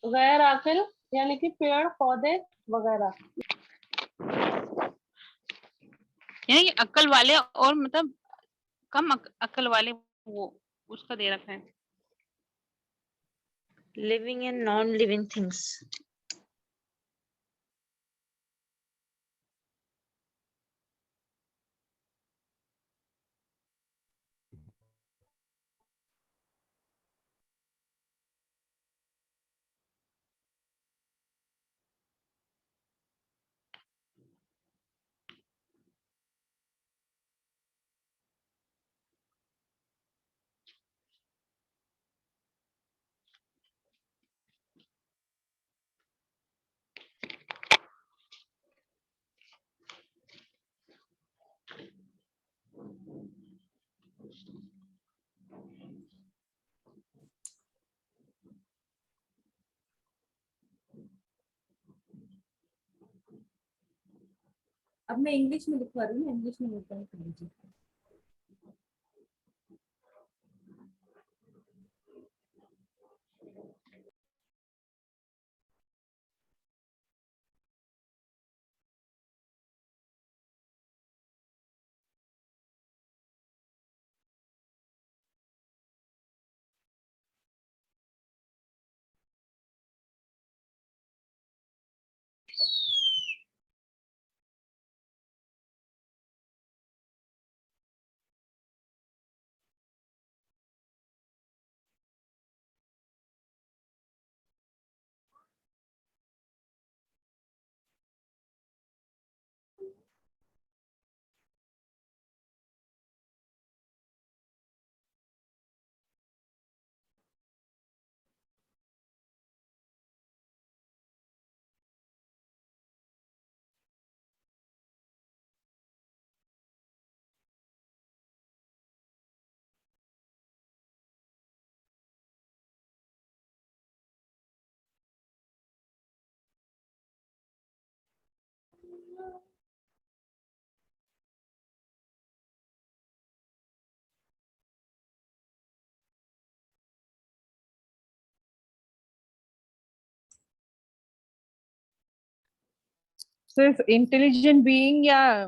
गैर आकिल यानी कि पेड़ पौधे वगैरह। यानी कि अक्ल वाले और मतलब कम अक्ल वाले, वो उसका दे रखा है। Living and non living things. अब मैं इंग्लिश में लिखवा रही हूँ, इंग्लिश में लिखवा कर लीजिए। सिर्फ इंटेलिजेंट बीइंग या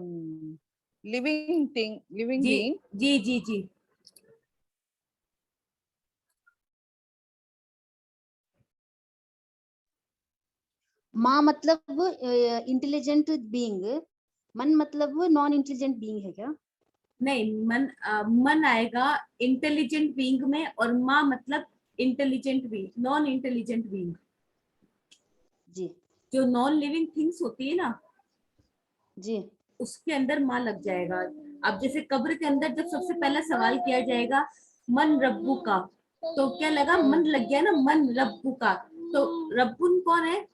लिविंग जी बीइंग? जी जी जी। माँ मतलब इंटेलिजेंट बीइंग, मन मतलब नॉन इंटेलिजेंट बीइंग है क्या? नहीं, मन आएगा इंटेलिजेंट बीइंग में, और माँ मतलब intelligent being, non intelligent being. जी जो नॉन लिविंग थिंग्स होती है ना, जी उसके अंदर माँ लग जाएगा। अब जैसे कब्र के अंदर जब सबसे पहला सवाल किया जाएगा मन रब्बू का, तो क्या लगा, मन लग गया ना, मन रब्बू का। तो रब्बुन कौन है?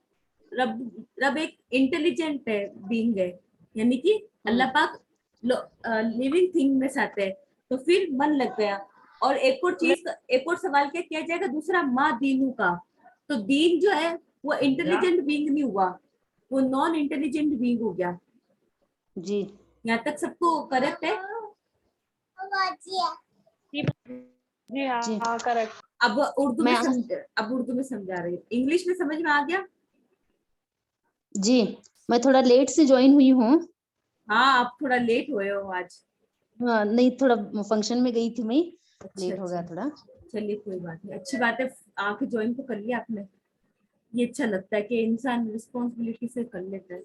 रब एक इंटेलिजेंट है, बीइंग है, यानी कि अल्लाह पाक लिविंग थिंग में से आते हैं। तो फिर मन लग गया। और एक और चीज, एक और सवाल क्या किया जाएगा दूसरा, माँ दीनू का। तो दीन जो है वो इंटेलिजेंट बीइंग नहीं हुआ, वो नॉन इंटेलिजेंट बीइंग हो गया। जी यहाँ तक सबको करेक्ट है? जी हाँ जी। हाँ करेक्ट। अब उर्दू में मैं समझा रही हूँ, इंग्लिश में समझ में आ गया? जी, मैं थोड़ा लेट से ज्वाइन हुई हूँ। हाँ, आप थोड़ा लेट हुए हो आज। हाँ, नहीं थोड़ा फंक्शन में गई थी मैं, अच्छा लेट हो गया अच्छा, थोड़ा। चलिए कोई बात नहीं, अच्छी बात है, आके ज्वाइन तो कर लिया आपने। ये अच्छा लगता है कि इंसान रिस्पॉन्सिबिलिटी से कर लेता है।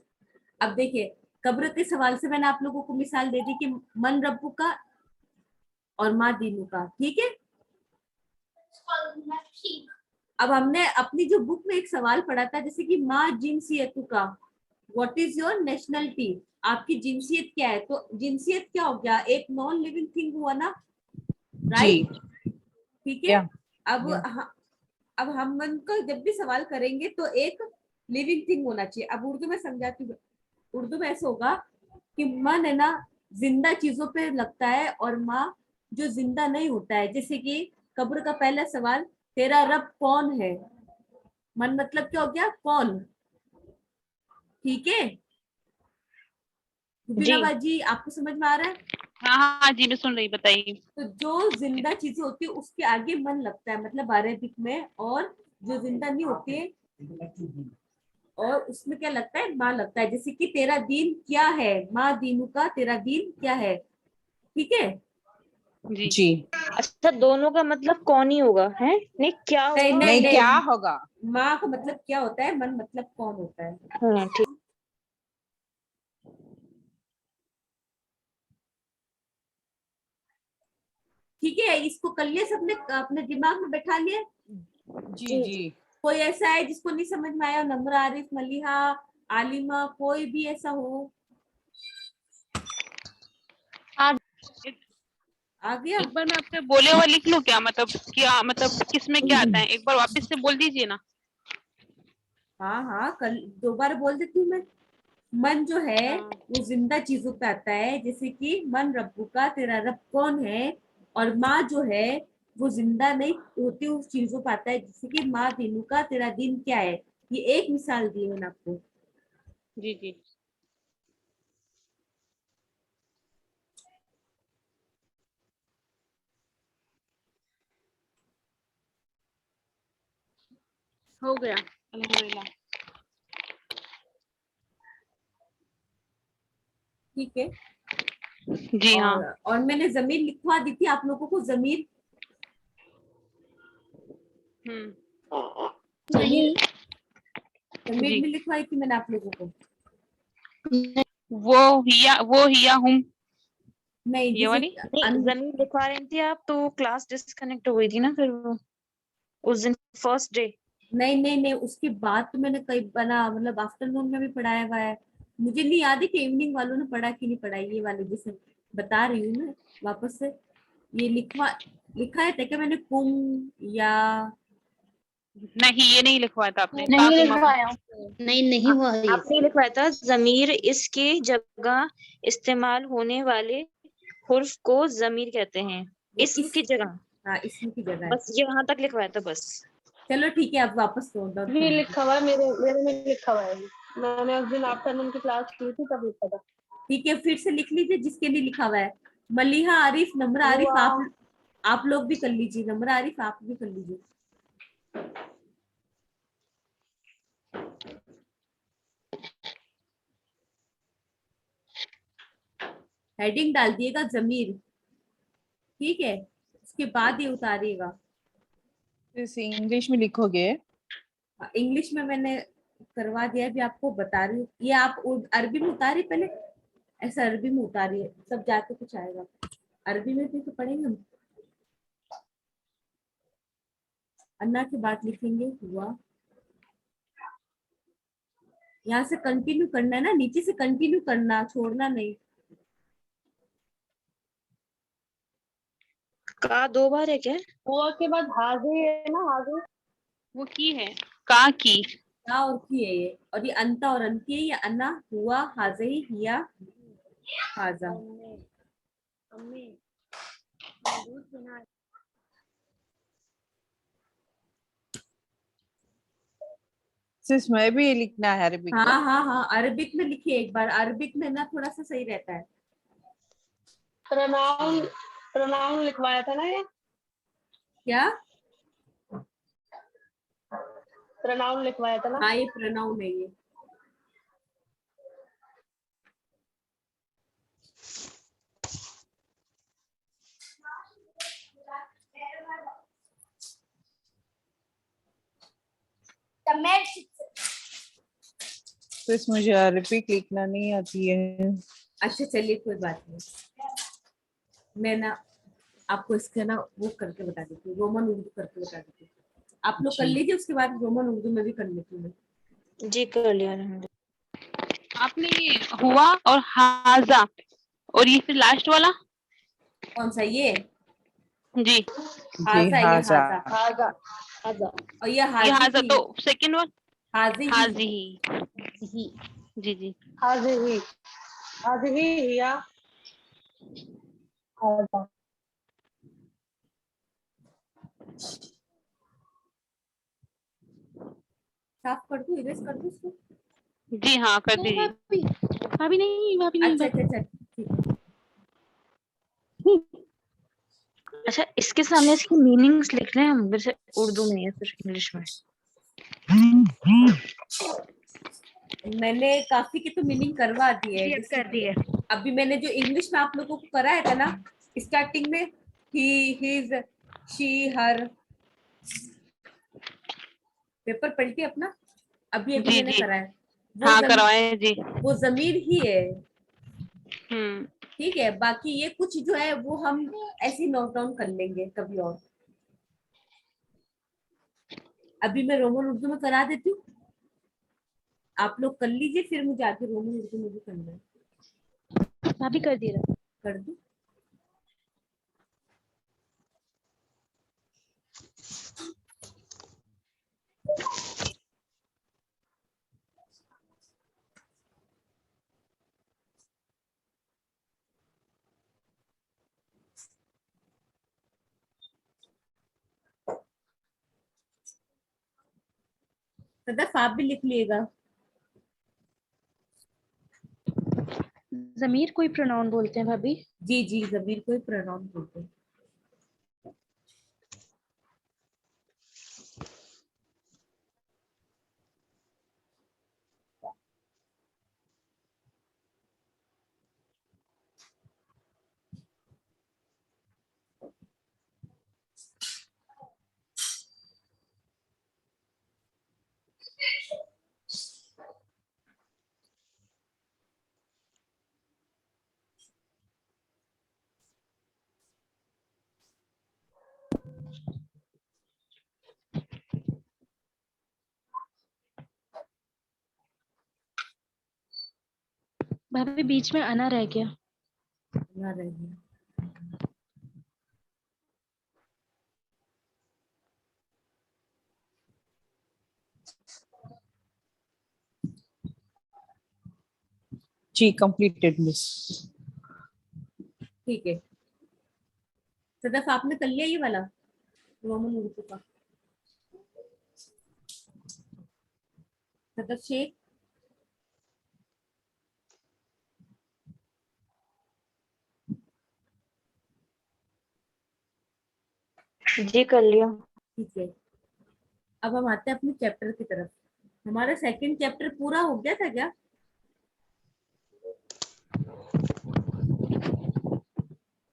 अब देखिए, कब्र के सवाल से मैंने आप लोगों को मिसाल दे दी कि मन रब्बू का और माँ दीनू का, ठीक है। अब हमने अपनी जो बुक में एक सवाल पढ़ा था, जैसे कि माँ जिनसियतु का, व्हाट इज योर नेशनलिटी, आपकी जिनसियत क्या है। तो जिनसियत क्या हो गया, एक नॉन लिविंग थिंग हुआ ना, राइट? ठीक है। या अब अब हम मन को जब भी सवाल करेंगे तो एक लिविंग थिंग होना चाहिए। अब उर्दू में समझाती हूँ। उर्दू में ऐसा होगा कि मन है ना जिंदा चीजों पे लगता है, और माँ जो जिंदा नहीं होता है। जैसे कि कब्र का पहला सवाल, तेरा रब कौन है। मन मतलब क्या हो गया, कौन। ठीक है जी बाजी, आपको समझ में आ रहा है? हाँ हाँ जी, मैं सुन रही, बताइए। तो जो जिंदा चीजें होती है उसके आगे मन लगता है, मतलब अरेबिक में। और जो जिंदा नहीं होती है, और उसमें क्या लगता है, माँ लगता है। जैसे कि तेरा दीन क्या है, माँ दीनू का, तेरा दीन क्या है। ठीक है। जी जी। अच्छा, दोनों का मतलब कौन ही होगा है? नहीं क्या होगा? नहीं नहीं, नहीं क्या नहीं, होगा? माँ का मतलब क्या होता है, मन मतलब कौन होता है। हाँ ठीक। ठीक है, इसको कर लिया सबने, अपने दिमाग में बैठा लिया। जी जी। कोई ऐसा है जिसको नहीं समझ में आया? नम्र, आरिफ, मलिहा, आलिमा, कोई भी ऐसा हो? आ गया? एक बार मैं आपसे बोले हुआ लिख लूं क्या, मतलब क्या, मतलब किसमें क्या आता है, एक बार वापस से बोल दीजिए ना। हाँ हाँ, कल दोबारा बोल देती हूँ मैं। मन जो है हाँ। वो जिंदा चीजों पे आता है, जैसे कि मन रब्बू का, तेरा रब कौन है। और माँ जो है वो जिंदा नहीं होती उस चीजों पे आता है, जैसे कि माँ दीनू का, तेरा दिन क्या है। ये एक मिसाल दी मैंने आपको। जी जी। हो गया अल्हम्दुलिल्लाह। ठीक है। जी हाँ। और मैंने जमीर लिखवा दी थी आप लोगों को, जमीर। हम्म। जमीर जी। में लिखवाई थी मैंने आप लोगों को। वो हिया हूँ, नहीं, ये जैसे वाली। नहीं, जमीन लिखवा रही थी आप तो क्लास डिस्कनेक्ट हो गई थी ना फिर वो उस दिन फर्स्ट डे। नहीं नहीं नहीं, उसके बाद तो मैंने कई बना, मतलब आफ्टरनून में भी पढ़ाया हुआ है। मुझे नहीं याद है कि इवनिंग वालों ने पढ़ा कि नहीं पढ़ा, ये वाले जैसे बता रही हूँ मैं वापस से। ये लिखा है क्या मैंने, कुम या? नहीं, ये नहीं लिखवाया था आपने, नहीं लिखवाया। नहीं नहीं हुआ है ये। आपने लिखवाया था जमीर इसके जगह इस्तेमाल होने वाले हुर्फ को जमीर कहते हैं, वो इसम की जगह। हाँ, इसम की जगह है। बस यहाँ तक लिखवाया था बस। चलो ठीक है, अब वापस नोट डाउन भी कर लीजिए। लिखा हुआ है, मेरे मेरे में लिखा हुआ है। मैंने उस दिन आफ्टरनून की क्लास की थी तब लिखा था। ठीक है, फिर से लिख लीजिए जिसके लिए लिखा हुआ है। मलिहा आरिफ, नम्र आरिफ, हुआ। आप लोग भी कर लीजिए। नम्र आरिफ आप भी कर लीजिए। हेडिंग डाल दिएगा जमीर, ठीक है, उसके बाद ये उतारिएगा। इसे इंग्लिश में लिखोगे? इंग्लिश में मैंने करवा दिया, अभी आपको बता रही हूँ। ये आप अरबी में उतारिए पहले, ऐसा अरबी में उतारिए, सब जाके कुछ आएगा। अरबी में भी तो पढ़ेंगे हम। अन्ना की बात लिखेंगे, हुआ। यहाँ से कंटिन्यू करना है ना, नीचे से कंटिन्यू करना, छोड़ना नहीं। का 2 बार है क्या? हुआ के बाद हाजी है ना, हाजी। वो की है, का की। क्या और की है ये, और ये अंता और अंती है। ये अन्ना, हुआ, हाजे, हिया, हाजा। अम्मी दूध बना। सिर्फ मैं भी ये लिखना है अरबिक हाँ में? हाँ हाँ, अरबिक में लिखिए एक बार। अरबिक में ना थोड़ा सा सही रहता है। प्रोनाउन, प्रोनाउन लिखवाया था ना ये, क्या? प्रोनाउन लिखवाया था ना। हाँ, ये प्रोनाउन है ये। सिर्फ मुझे अरबिक लिखना नहीं आती है। अच्छा चलिए, कोई बात नहीं। मैं ना आपको इसका ना वो करके बता देती हूँ, रोमन उर्दू करके बता देती हूँ। आप लोग कर जी। लीजिए, उसके बाद रोमन उर्दू में भी कर लेती हूँ मैं। जी कर लिया हमने। आपने ये हुआ और हाजा, और ये फिर लास्ट वाला। कौन सा? ये जी, जी हाजा, ये हाजा। हाजा, हाजा, हाजा। और ये ये हाजी हाजा ही, तो सेकंड वन। हाजी हाजी ही, ही। ही। जी जी। हाजी ही, हाजी ही, हिया, हाजा। साफ कर दूँ, इरेज कर दूँ इसको? जी हाँ, कर नहीं दीजिए। भाभी, भाभी नहीं, भाभी नहीं, अच्छा भाभी। अच्छा अच्छा, ठीक है। अच्छा, इसके सामने इसकी मीनिंग्स लिख रहे हैं हम, वैसे उर्दू में या फिर इंग्लिश में? मैंने काफी की तो मीनिंग करवा दी है, जी, अब जैसे कर कि दिए। अभी मैंने जो इंग्लिश में आप लोगों को कराया था ना स्टार्टिंग में, ही, हिज, शी, हर। पेपर पलटी अपना, अभी अभी जी मैंने जी कराया। वो हाँ, करवाए हैं जी। वो जमीर ही है, हम्म। ठीक है। बाकी ये कुछ जो है वो हम ऐसे नोट डाउन कर लेंगे कभी और। अभी मैं रोमन उर्दू में करा देती हूँ, आप लोग कर लीजिए, फिर मुझे आके रोमन उर्दू में भी करना है। भाभी कर दिया। कर दूं? सदफ आप भी लिख लिएगा। जमीर कोई प्रोनाउन बोलते हैं भाभी? जी जी, जमीर को ही प्रोनाउन बोलते हैं। भाभी बीच में अना रह गया। ना रह गया। जी कंप्लीटेड मिस। ठीक है, सदफ आपने कर लिया ये वाला रोमन उर्दू का? सदफ शेख, जी कर लिया। ठीक है, अब हम आते हैं अपने चैप्टर की तरफ। हमारा सेकंड चैप्टर पूरा हो गया था क्या?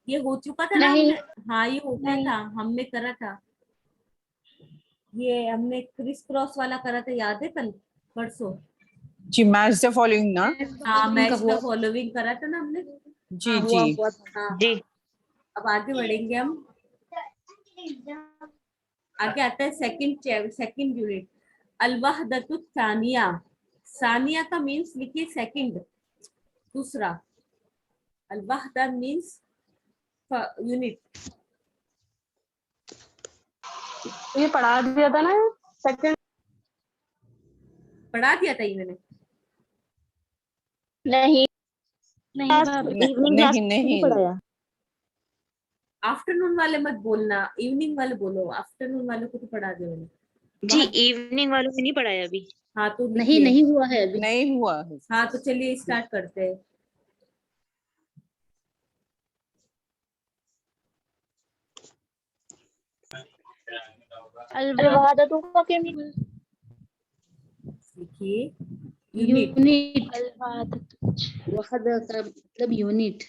ये हो चुका था ना नहीं। हमने? हाँ ये हो गया नहीं। था, हमने करा था। ये हमने क्रिस क्रॉस वाला करा था, याद है कल परसों? जी मैच द फॉलोइंग ना। हाँ इनका मैच द हुआ। फॉलोइंग करा था ना हमने। जी हाँ जी। हुआ था। हाँ जी। अब आगे बढ़ेंगे हम। आगे आता है सेकंड यूनिट, अल वहदतु सानिया। सानिया का मीन्स लिखिए सेकंड, दूसरा। अल वहदा मीन्स यूनिट। ये पढ़ा दिया था ना सेकंड। पढ़ा दिया था ये मैंने। नहीं, नहीं भाभी। इवनिंग क्लास नहीं में नहीं नहीं पढ़ाया। आफ्टरनून वाले मत बोलना, इवनिंग वाले बोलो। आफ्टरनून वाले को तो पढ़ा दिया मैंने। जी वहाँ- इवनिंग वालों में नहीं पढ़ाया अभी। हाँ तो नहीं लिखिए। नहीं हुआ है अभी। नहीं हुआ है। हाँ तो चलिए स्टार्ट करते हैं। अलवादतों का क्या मीनिंग? लिखिए यूनिट। यूनिट, अलवाद। वहद का मतलब यूनिट।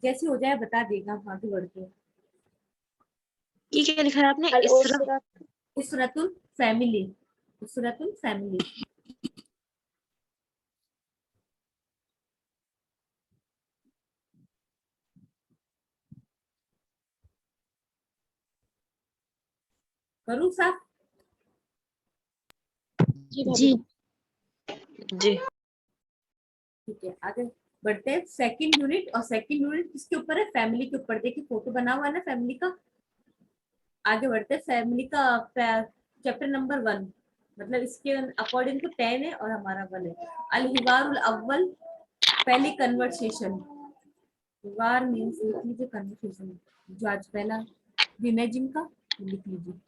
जैसे हो जाए बता देगा, हम आगे बढ़ते हैं। ये क्या लिखा है आपने? अल इसरा। उसरा। उसरतुल फैमिली। उसरतुल फैमिली। करूँ साफ? जी भाभी। जी। जी। ठीक है आगे बढ़ते हैं। सेकंड यूनिट, और सेकंड यूनिट किसके ऊपर है? फैमिली के ऊपर। देखिए फोटो बना हुआ है ना फैमिली का। आगे बढ़ते हैं। फैमिली का चैप्टर नंबर 1, मतलब इसके अकॉर्डिंग तो 10 है और हमारा 1 है। अल हिवारुल अव्वल, पहली कन्वर्सेशन। हिवार मीन्स लिख लीजिए कन्वर्सेशन, जो आज पहला दिन है जिनका, लिख लीजिए।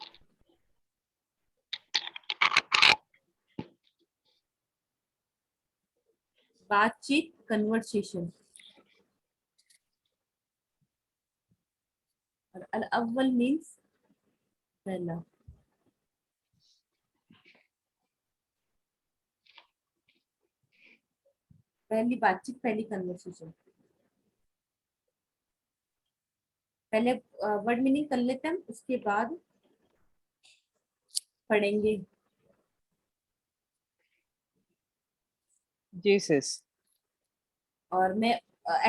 बातचीत, कन्वर्सेशन। और अल अव्वल मीन्स पहला। पहली बातचीत, पहली कन्वर्सेशन। पहले वर्ड मीनिंग कर लेते हैं हम, उसके बाद पढ़ेंगे। जी सिस। और मैं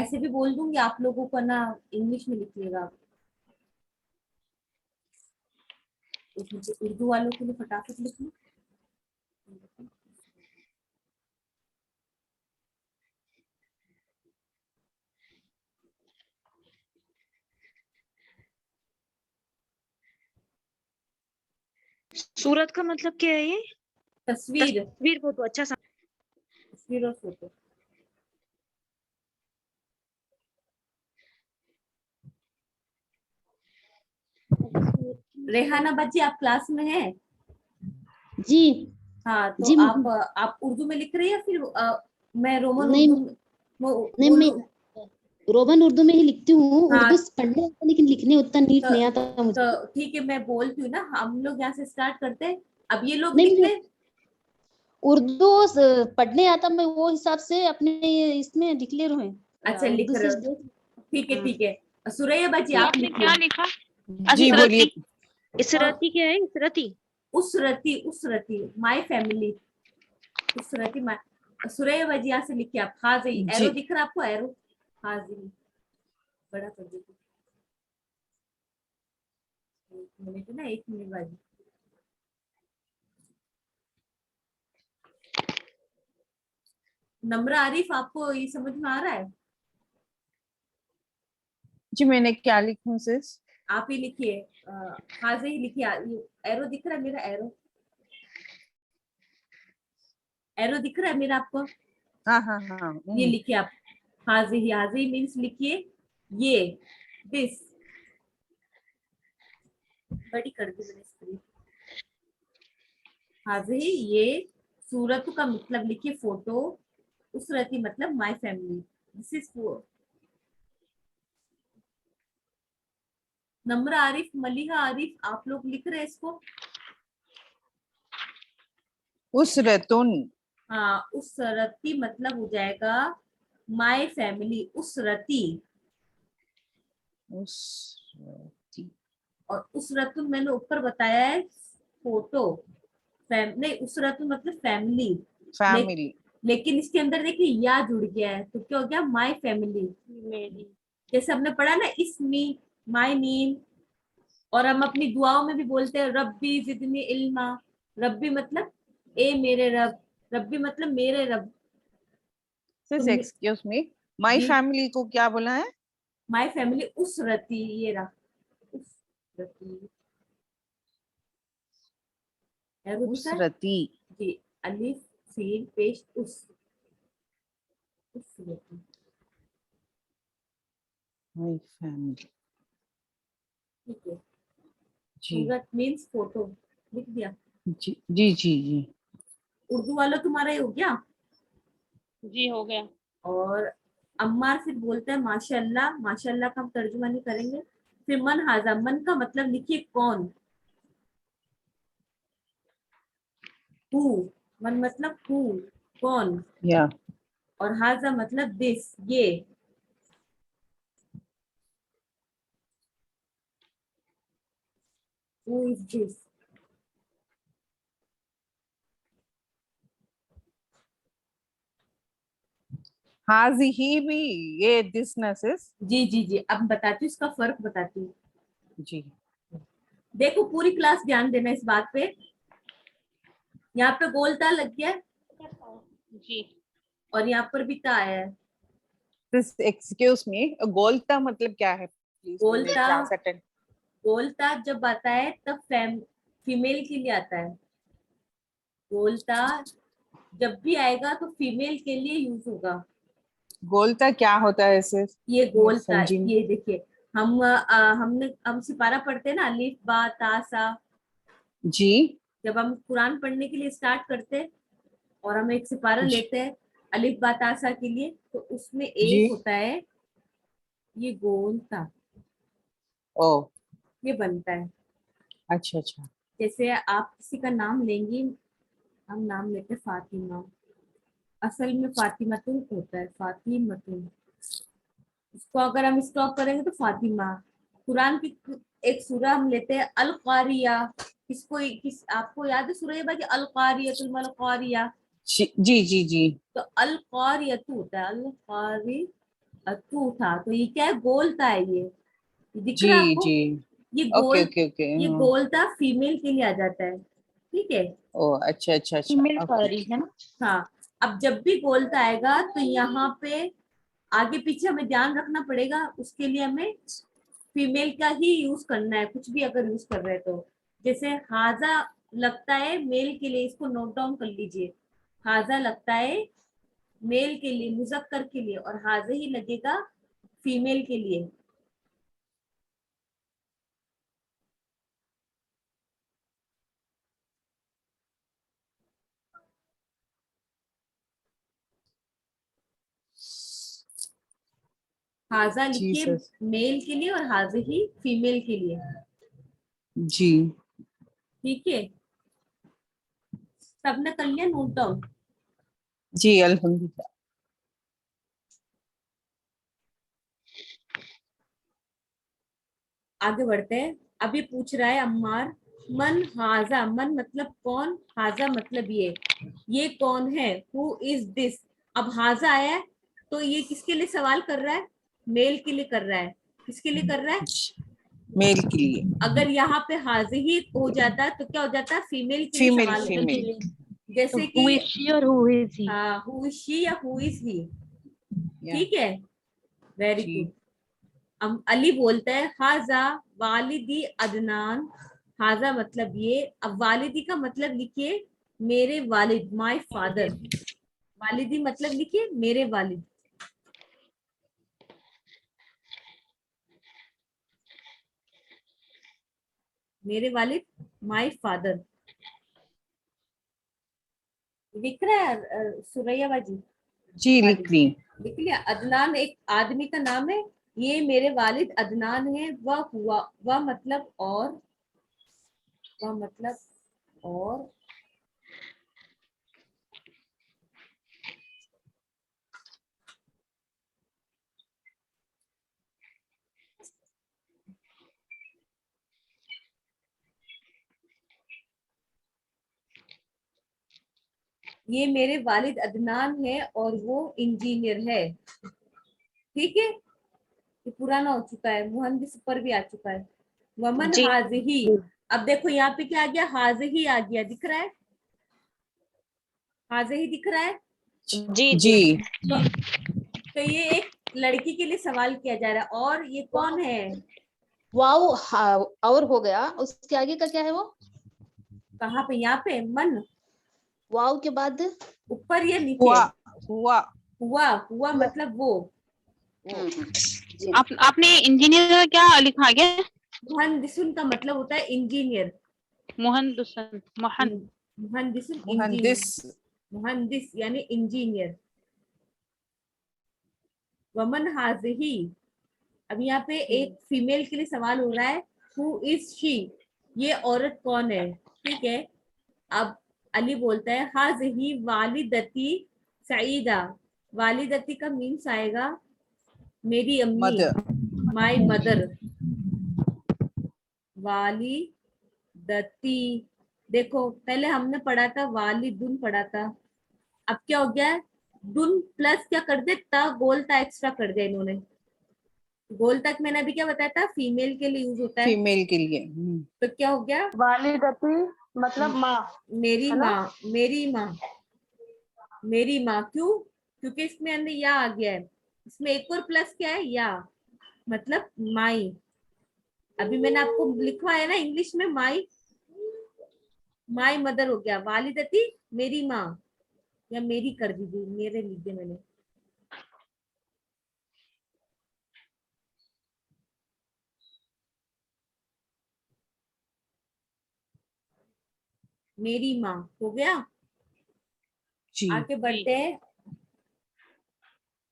ऐसे भी बोल दूंगी, आप लोगों को ना इंग्लिश में लिखिएगा आप। उसमें से उर्दू वालों के लिए फटाफट लिख लो। सूरत का मतलब क्या है ये? तस्वीर। तस्वीर फोटो। अच्छा तस्वीर और फोटो। रेहाना बच्ची आप क्लास में हैं? जी। हाँ तो जी आप उर्दू में लिख रही है, फिर मैं रोमन नहीं उर्दू में नहीं, बोलूं? मैं रोमन उर्दू में ही लिखती हूँ। हाँ उर्दू पढ़ने आता लेकिन लिखने उतना नीट तो नहीं आता मुझे। ठीक है, मैं बोलती हूँ ना, हम लोग यहाँ से स्टार्ट करते हैं। अब ये लोग नहीं लिख मुझे ले। उर्दू पढ़ने आता, मैं वो हिसाब से अपने इसमें डिक्लेयर हुए अच्छा लिख उर्दू रहे से हो, ठीक है हाँ। ठीक है। सुरैया बच्ची जी। आप आपने क्या लिखिए। लिखा? जी बोलिए। इसरती। इसरती क्या है? इसरती। उसरती, उसरती माय फैमिली। उसरती माय। सुरैया बच्ची यहाँ से लिखिए आप। हाजी, एरो जी दिख रहा है आपको? एरो, हाजी बड़ा कर दीजिए। एक मिनट ना, एक मिनट बाद। नम्रा आरिफ, आपको ये समझ में आ रहा है? जी मैंने क्या लिखूं सिस? आप ही लिखिए, हाजे ही लिखिए। एरो दिख रहा है मेरा? एरो एरो दिख रहा है मेरा आपको? हाँ हाँ हाँ ये लिखिए आप, हाजे ही मीन्स लिखिए ये, दिस। बड़ी कर दी मैंने स्क्रीन। हाजे ही, ये। सूरत का मतलब लिखिए फोटो। उसरती मतलब माय फैमिली। दिस इज नम्रा आरिफ, मलिहा आरिफ, आप लोग लिख रहे हैं इसको? उसरतुन। हाँ, उसरती मतलब हो जाएगा माय फैमिली, उसरती। उसरती। और उसरतुन मैंने ऊपर बताया है फोटो। नहीं, उसरतुन मतलब फैमिली। फैमिली। लेकिन इसके अंदर देखिए या जुड़ गया है, तो क्या हो गया? My family. मेरी। जैसे हमने पढ़ा ना, इसमी, माय नेम। और हम अपनी दुआओं में भी बोलते हैं रब्बी जिदनी इल्मा। रब्बी मतलब ए मेरे रब, रब्बी मतलब मेरे रब। सिस तो excuse me, my ji, family को क्या बोला है? माय फैमिली उसरती, ये रहा उसरती। है वो दिखा है? उसरती। जी, अलिफ सीन पेश उसरती। My family. ठीक है। जी सूरत मीन्स फोटो, लिख दिया। जी जी जी जी। उर्दू वाला तुम्हारा ये हो गया। जी हो गया। और अम्मार फिर बोलते हैं माशाल्लाह। माशाल्लाह का हम तर्जुमा नहीं करेंगे। फिर मन हाजा, मन का मतलब लिखिए कौन। हु, मन मतलब हु, कौन। या और हाजा मतलब दिस, ये। Who is this. हाजिही भी, ये दिस ना सिस? जी जी जी, अब बताती हूँ, इसका फर्क बताती हूँ। जी देखो, पूरी क्लास ध्यान देना इस बात पे। यहाँ पे गोलता लग गया है जी। और यहाँ पर भी ता आया है। सिस एक्सक्यूज मी, गोलता मतलब क्या है प्लीज? मैंने गोलता, क्लास अटेंड। गोलता जब आता है तब फीमेल के लिए आता है। गोलता जब भी आएगा तो फीमेल के लिए यूज होगा। गोलता क्या होता है सिस? ये मैं गोलता, समझी नहीं। ये देखिए, हम सिपारा पढ़ते हैं ना, अलिफ बा ता सा। जी जब हम कुरान पढ़ने के लिए स्टार्ट करते हैं और हम एक सिपारा जी लेते हैं अलिफ बा ता सा के लिए, तो उसमें जी। एक होता है ये गोलता। ओ ये बनता है। अच्छा अच्छा। जैसे आप किसी का नाम लेंगी, हम नाम लेते हैं फातिमा। असल में फातिमतुन होता है, फातिमतुन। इसको अगर हम स्टॉप करेंगे तो फातिमा। कुरान की एक सूरा हम लेते हैं अल कारिया। आपको याद है सूरा ये बात, अल कारियतुल मल कारिया? जी जी जी तो अल कारियतु होता है, अल कारियतु था, तो ये क्या है? गोलता है ये दिख जी रहा है आपको? जी। ये ओके गोल, ओके ओके। ये गोलता फीमेल के लिए आ जाता है। ठीक है। ओ अच्छा अच्छा अच्छा। Female okay. कारी है ना। हाँ, अब जब भी गोलता आएगा तो यहाँ पे आगे पीछे हमें ध्यान रखना पड़ेगा, उसके लिए हमें फीमेल का ही यूज करना है, कुछ भी अगर यूज कर रहे हैं तो। जैसे हाजा लगता है मेल के लिए, इसको नोट डाउन कर लीजिए। हाजा लगता है मेल के लिए, मुजक्कर के लिए, और हाजा ही लगेगा फीमेल के लिए। हाजा जी लिखिए सर। मेल के लिए और हाजे ही फीमेल के लिए। जी ठीक है, सबने कर लिया नोट डाउन? जी अल्हम्दुलिल्लाह। आगे बढ़ते हैं। अब ये पूछ रहा है अम्मार, मन हाजा, मन मतलब कौन, हाजा मतलब ये कौन है? Who is this? अब हाजा आया है तो ये किसके लिए सवाल कर रहा है? मेल के लिए कर रहा है। किसके लिए कर रहा है? मेल के लिए। अगर यहाँ पे हाजे ही हो जाता तो क्या हो जाता? फीमेल के लिए फीमेल सवाल होता। फीमेल। जैसे हु कि इज शी और हु इज ही? हाँ, हु इज शी या हु इज ही। Yeah. ठीक है, वेरी जी। गुड। अब अली बोलता है हाजा वालिदी अदनान, हाजा मतलब ये। अब वालिदी का मतलब लिखिए मेरे वालिद, माय फादर। वालिदी मतलब लिखिए मेरे वालिद। मेरे वालिद, माय फादर। लिख रहा है सुरैया बाजी? जी लिख रही हूँ। लिख लिया। अदनान एक आदमी का नाम है। ये मेरे वालिद अदनान है। वह हुआ, वह मतलब और, वह मतलब और। ये मेरे वालिद अदनान है और वो इंजीनियर है। ठीक है, ये पुराना हो चुका है, मुहंदिस ऊपर भी आ चुका है। वमन जी। हाजही। अब देखो यहाँ पे क्या आ गया, हाजही आ गया, दिख रहा है? हाजही दिख रहा है? जी जी। तो ये एक लड़की के लिए सवाल किया जा रहा है। और ये कौन है? वाओ और हो गया, उसके आगे का क्या है वो? कहाँ पे? यहाँ पे मन, वाओ के बाद ऊपर या नीचे? हुआ हुआ। हुआ, हुआ मतलब वो। जी। आपने इंजीनियर का क्या लिखा गया? मुहंदिसुन का मतलब होता है इंजीनियर। मुहंदिसन, मुहंदिसुन इंजीनियर। मुहंदिस। मुहंदिस यानी इंजीनियर। वमन हाजही। अब यहाँ पे एक फीमेल के लिए सवाल हो रहा है, हु इज शी, ये औरत कौन है? ठीक है, अब अली बोलता है हाजही वालिदती सईदा। वालिदती का मीन्स आएगा मेरी अम्मी, मदर। My mother. वालिदती, देखो पहले हमने पढ़ा था वालिदुन पढ़ा था, अब क्या हो गया है? दुन प्लस क्या कर दे, ता गोल ता एक्स्ट्रा कर दिया इन्होंने। गोल तक मैंने अभी क्या बताया था, फीमेल के लिए यूज होता है। फीमेल के लिए। तो क्या हो गया? वालिदती मतलब माँ, मेरी है ना? माँ, मेरी माँ, मेरी माँ। क्यों? क्योंकि इसमें अंदर या आ गया है। इसमें एक और प्लस क्या है, या, मतलब माई। अभी मैंने आपको लिखवाया ना इंग्लिश में, माई, माई मदर हो गया। वालिदती मेरी माँ, या मेरी कर दीजिए, मेरे लीजिए मैंने। मेरी माँ हो गया। जी। आगे बढ़ते हैं।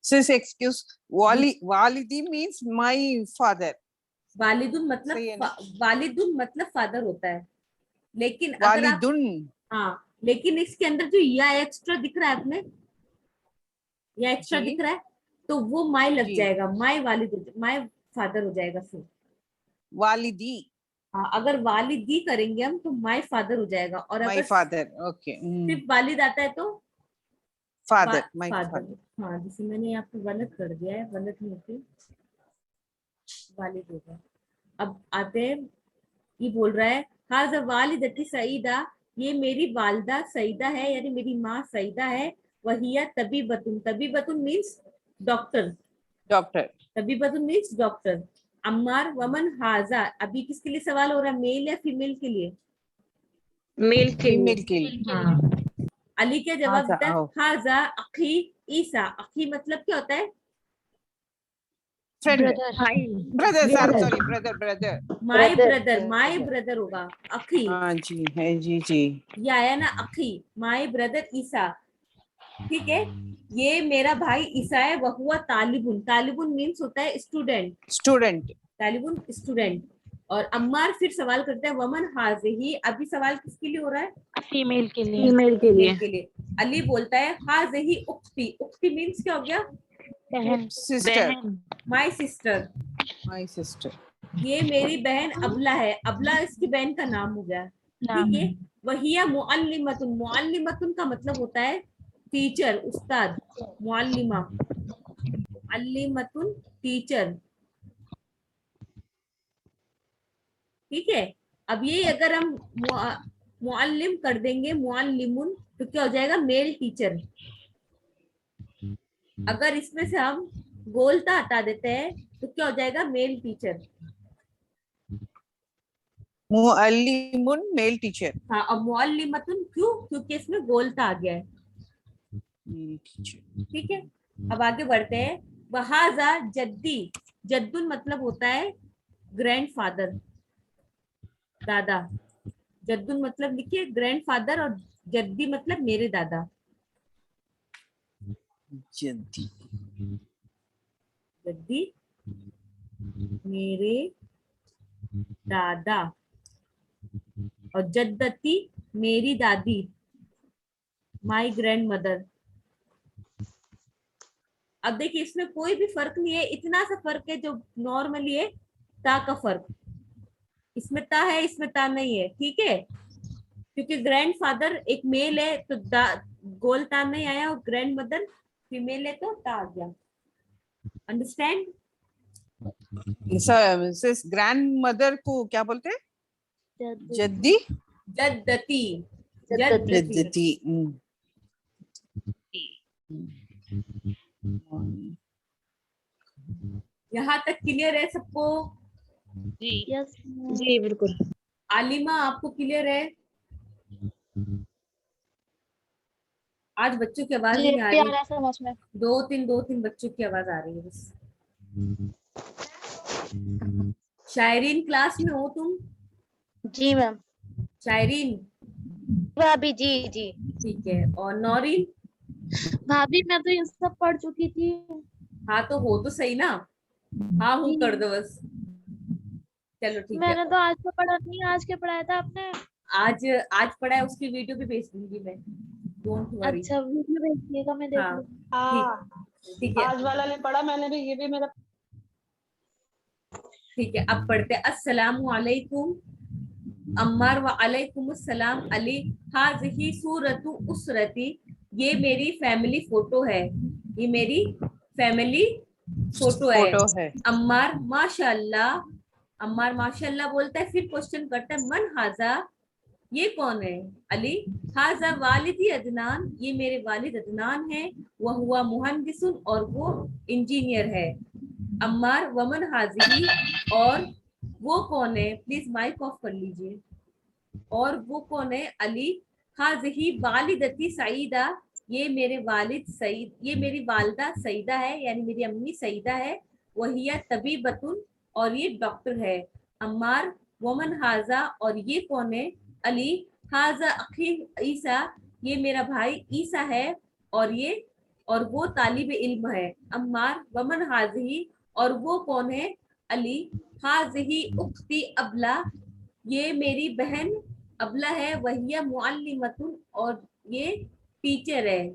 सिस एक्सक्यूज, वालिदी मीन्स माय फादर। वालिदुन मतलब सही है ना? वालिदुन मतलब फादर होता है। लेकिन अगर आप, वालिदुन। हाँ, लेकिन इसके अंदर जो या एक्स्ट्रा दिख रहा है अपने, या एक्स्ट्रा जी दिख रहा है, तो वो माय लग जी। जाएगा, माय वालिद, माय फादर हो जाएगा फिर। वालिदी, हाँ, अगर वालिदी करेंगे हम तो माय फादर हो जाएगा। और माय अगर फादर। ओके। सिर्फ वालिद आता है तो फादर, माय फादर। फादर। हाँ, जिसे मैंने यहाँ पे गलत कर दिया है, गलत नहीं होती, वालिद होगा। अब आते हैं, ये बोल रहा है हाजा वालिदती सईदा, ये मेरी वालदा सईदा है, यानी मेरी माँ सईदा है। वहिया तबीबतुन, तबीबतुन मीन्स डॉक्टर, डॉक्टर। तबीबतुन मीन्स डॉक्टर। अम्मार वमन हाजा, अभी किसके लिए सवाल हो रहा है, मेल या फीमेल के लिए? मेल के लिए। फीमेल के लिए। हाँ, अली क्या जवाब हाजा, देता है? आओ। हाजा अखी ईसा। अखी मतलब क्या होता है? फ्रेंड। ब्रदर। भाई। Brother, sorry, brother brother. My brother, my brother होगा अखी। हाँ जी, है जी जी। ये आया ना अखी, माय ब्रदर ईसा। ठीक है, ये मेरा भाई ईसा है। वह हुआ तालिबुन, तालिबुन मीन्स होता है स्टूडेंट, स्टूडेंट। तालिबुन स्टूडेंट। और अम्मार फिर सवाल करता है वमन हाजिही, अभी सवाल किसके लिए हो रहा है? फीमेल के लिए। फीमेल के लिए। फीमेल के लिए। अली बोलता है हाजिही उक्ती, उक्ती मीन्स क्या हो गया? बहन। सिस्टर। बहन। My sister, my sister. ये मेरी बहन अबला है। अबला इसकी बहन का नाम हो गया। ठीक नाम। है, वहिया मुअल्लिमतुन, मुअल्लिमतुन का मतलब होता है टीचर, उस्ताद। मुअल्लिमा, मुअल्लिमतुन टीचर। ठीक है, अब ये अगर हम मुअल्लिम कर देंगे, मुअल्लिमुन, तो क्या हो जाएगा, मेल टीचर। अगर इसमें से हम गोलता हटा देते हैं तो क्या हो जाएगा, मेल टीचर। मुअल्लिमुन मेल टीचर। हाँ, और मुअल्लिमतुन क्यों, क्योंकि इसमें गोलता आ गया है। Male teacher. ठीक है, अब आगे बढ़ते हैं। वहाजा जद्दी, जद्दुन मतलब होता है ग्रैंडफादर, दादा। जद्दुन मतलब लिखिए ग्रैंडफादर, और जद्दी मतलब मेरे दादा। जद्दी। जद्दी मेरे दादा, और जद्दती मेरी दादी, माई ग्रैंड मदर। अब देखिए इसमें कोई भी फर्क नहीं है, इतना सा फर्क है जो नॉर्मली है, ता का फर्क। इसमें ता है, इसमें ता नहीं है, ठीक है। क्योंकि ग्रैंडफादर एक मेल है तो गोल ता नहीं आया, और ग्रैंड मदर फीमेल है तो ता आ गया। अंडरस्टैंड? सिस ग्रैंड मदर को क्या बोलते हैं? जद्दी। जद्दती, जद्दती। जद्दती। यहाँ तक क्लियर है सबको? जी यस जी बिल्कुल। आलिमा आपको क्लियर है? आज बच्चों की आवाज जी नहीं आ प्यार रही, है समझ में। दो तीन बच्चों की आवाज आ रही है बस। शायरीन क्लास में हो तुम? जी मैम। शायरीन, भाभी जी जी। ठीक है। और नौरीन? भाभी मैं तो ये सब पढ़ चुकी थी। हाँ तो हो तो सही ना, हाँ हूँ कर दो बस। चलो ठीक है। मैंने तो आज तो पढ़ा नहीं, आज क्या पढ़ाया था आपने? आज आज पढ़ा है, उसकी वीडियो भी भेज दूंगी मैं, डोंट वरी। अच्छा वीडियो भेजिएगा, मैं देख हाँ लूँ। हाँ, ठीक है, आज वाला नहीं पढ़ा मैंने भी, ये भी मेरा। ठीक है। अब पढ़ते हैं। अस्सलामु अलैकुम अम्मार व अलैकुम अस्सलाम अली। हाज़िही सूरतु उसरती, ये मेरी फैमिली फोटो है, ये मेरी फैमिली फोटो है। फोटो है। अम्मार माशाल्लाह, अम्मार माशाल्लाह बोलता है, फिर क्वेश्चन करता है मन हाजा, ये कौन है? अली, हाजा वालिदी अदनान, ये मेरे वालिद अदनान है। वह हुआ मुहंदिसुन, और वो इंजीनियर है। अम्मार वमन हाजिही, और वो कौन है? प्लीज माइक ऑफ कर लीजिए। और वो कौन है? अली, हाजिही वालिदती सईदा, ये मेरे वालिद सईद, ये मेरी वालदा सईदा है, यानी मेरी अम्मी सईदा है। वहिया तबीबतुन, और ये डॉक्टर है। अम्मार वमन हाजा, और ये कौन है? अली, हाजा अखी ईसा, ये मेरा भाई ईसा है, और ये और वो तालिब इल्म है। अम्मार वमन हाजिही, और वो कौन है? अली, हाजिही उख्ती अबला, ये मेरी बहन अबला है। वहिया मुअल्लिमतुन, और ये टीचर है।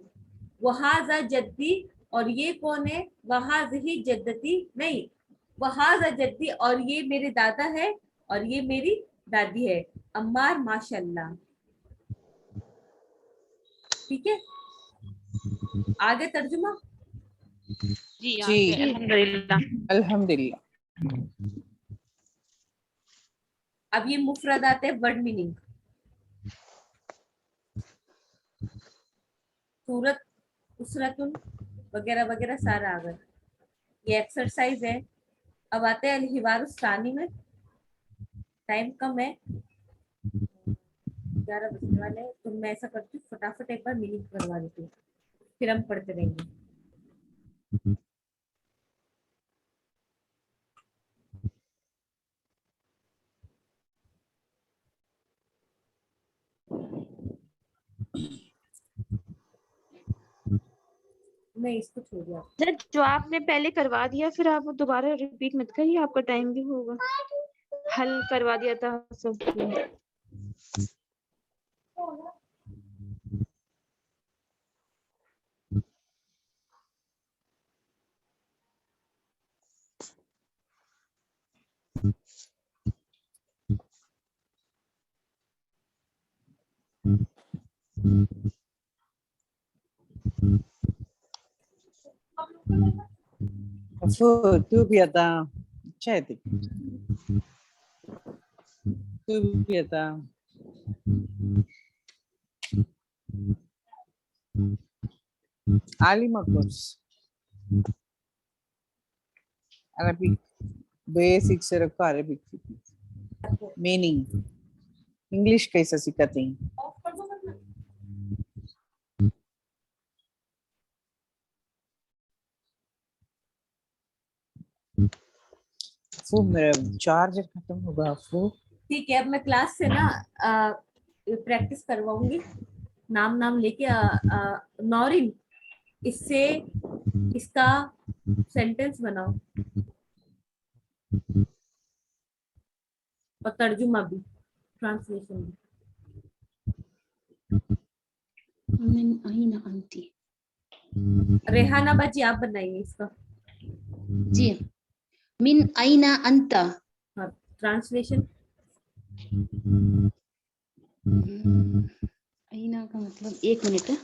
वहाजा जद्दी, और ये कौन है? वहाजही जद्दती, नहीं, वहाजा जद्दी, और ये मेरे दादा है, और ये मेरी दादी है। अम्मार माशाल्लाह। ठीक है, आगे तर्जुमा। जी जी। आगे अल्हम्दुलिल्लाह। अल्हम्दुलिल्लाह। अब ये मुफरदात है, वर्ड मीनिंग। सूरत, उसरतुन वगैरह वगैरह सारा आ गया। ये एक्सरसाइज है। अब आते हैं हिवारुस्तानी में। टाइम कम है, 11 बजने वाले हैं, तो मैं ऐसा करती हूँ फटाफट एक बार मीनिंग करवा देती हूँ, फिर हम पढ़ते रहेंगे। मैं इसको छोड़ दिया। सर जो आपने पहले करवा दिया फिर आप वो दोबारा रिपीट मत करिए, आपका टाइम भी होगा। हल करवा दिया था सब। तू भी आता अच्छा है। तू भी आता Alima course. Arabic. Basic से रखो Arabic. Meaning. English कैसा सिखाते हैं? वो मेरा चार्जर खत्म होगा वो। ठीक है, अब मैं क्लास से ना प्रैक्टिस करवाऊंगी, नाम लेके नौरीन इससे इसका सेंटेंस बनाओ और तर्जुमा भी, ट्रांसलेशन भी। मिन अहीना अंती। रेहाना बाजी आप बनाइए इसका जी, मिन अहीना अंता। ट्रांसलेशन। अहीना का मतलब, एक मिनट है,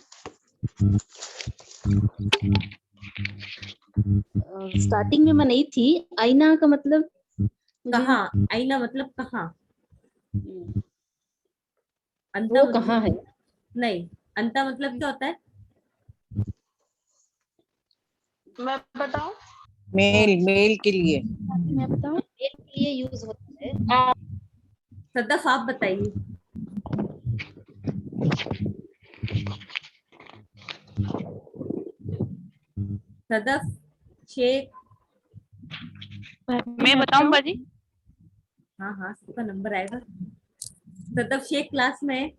स्टार्टिंग में मैं नहीं थी। आईना का मतलब कहाँ, आईना मतलब कहाँ, अंता वो मतलब कहाँ है? नहीं, अंता मतलब क्या होता है? मैं बताऊं? मेल के लिए। मैं बताऊं, मेल के लिए यूज होता है। सदफ आप बताइए। सदफ शेख। मैं बताऊं बाजी? हाँ हाँ, सबका नंबर आएगा। सदफ शेख क्लास में है?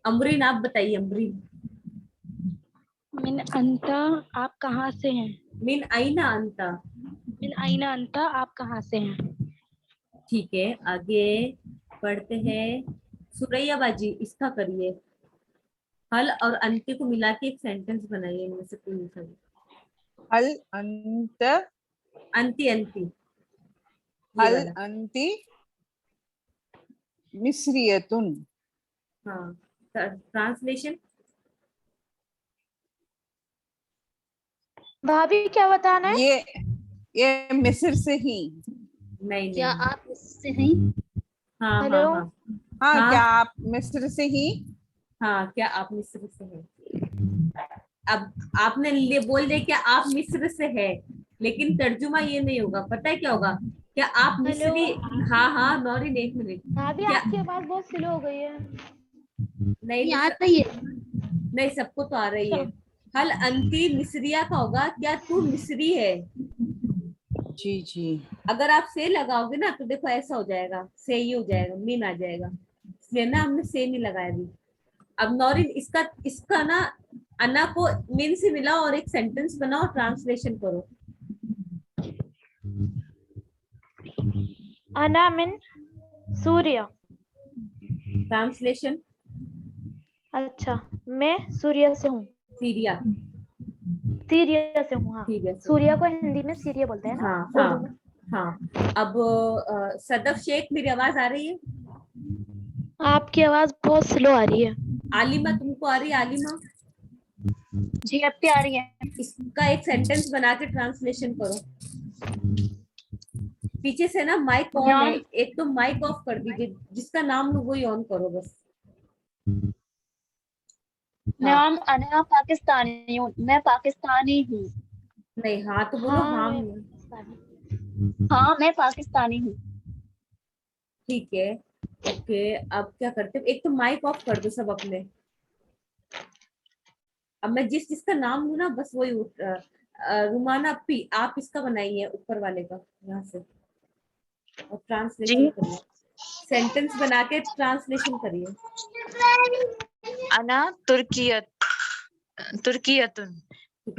अमरीन आप बताइए, अमरीन। मिन अंता, आप कहाँ से हैं? मिन आईना अंता। मिन आईना अंता, आप कहाँ से हैं? ठीक है, आगे पढ़ते हैं। सुरैया बाजी इसका करिए, हल और अंत्य को मिला के एक सेंटेंस बनाइए, इनमें से कोई सा भी। हल अंत, अंति अंति, ये हल वाला। अंति मिस्रियतुन। हाँ, ट्रांसलेशन। भाभी क्या बताना है? ये मिस्र से ही। नहीं क्या नहीं, आप इससे हैं? हाँ हाँ हेलो? हाँ हाँ, हाँ। क्या आप मिस्र से ही? हाँ, क्या आप मिस्र से हैं? अब आपने ले बोल दिया क्या आप मिस्र से है, लेकिन तर्जुमा ये नहीं होगा, पता है क्या होगा? क्या आप हेलो? मिस्री? हाँ हाँ नौरीन, एक मिनट। भाभी क्या आपकी आवाज बहुत स्लो हो गई है। नहीं नहीं नहीं, आता ये। नहीं सबको तो आ रही है। हल अंति मिस्रिया का होगा, क्या तू मिस्री है? जी जी। अगर आप से लगाओगे ना तो देखो ऐसा हो जाएगा, से ही हो जाएगा, मीन आ जाएगा, इसलिए ना हमने से नहीं लगाया अभी। अब नौरीन इसका इसका ना अन्ना को मीन से मिला और एक सेंटेंस बनाओ, ट्रांसलेशन करो। अना मिन सूर्य। ट्रांसलेशन। अच्छा, मैं सूर्य से हूँ। सीरिया। सीरिया से हूँ। हाँ, ठीक है। सूर्य को हिंदी में सीरिया बोलते हैं ना, हाँ उर्दू में। हाँ हाँ। अब सदफ शेख, मेरी आवाज आ रही है? आपकी आवाज बहुत स्लो आ रही है। आलिमा तुमको आ रही है? आलिमा जी अब भी आ रही है। इसका एक सेंटेंस बना के ट्रांसलेशन करो। पीछे से ना माइक ऑन है, एक तो माइक ऑफ कर दीजिए, जिसका नाम लो वही ऑन करो बस। नाम अना पाकिस्तानी हूँ। मैं पाकिस्तानी हूँ। नहीं, हाँ तो बोलो। हाँ हाँ, मैं पाकिस्तानी हूँ। ठीक है, ओके। अब क्या करते हैं, एक तो माइक ऑफ कर दो सब अपने। अब मैं जिस जिसका नाम लूँ ना बस वही रुमाना पी, आप इसका बनाइए ऊपर वाले का यहाँ से, और ट्रांसलेशन करिए, सेंटेंस बना के ट्रांसलेशन करिए। अना तुर्कियतुन,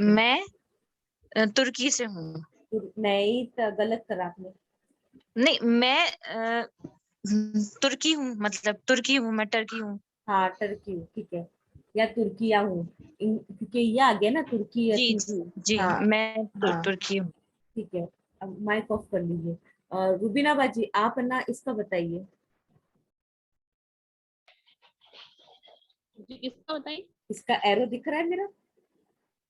मैं तुर्की से हूँ। नहीं तो गलत करा आपने। नहीं, मैं तुर्की हूँ, मतलब तुर्की हूँ, मैं टर्की हूँ। हाँ टर्की हूँ, ठीक है, या तुर्किया हूँ, क्योंकि ये आ गया ना तुर्की। जी जी, हाँ मैं हाँ तुर्की हूँ। ठीक है। अब माइक ऑफ कर लीजिए। और रुबीना बाजी आप ना इसका बताइए। किसका बताइए? इसका एरो दिख रहा है मेरा?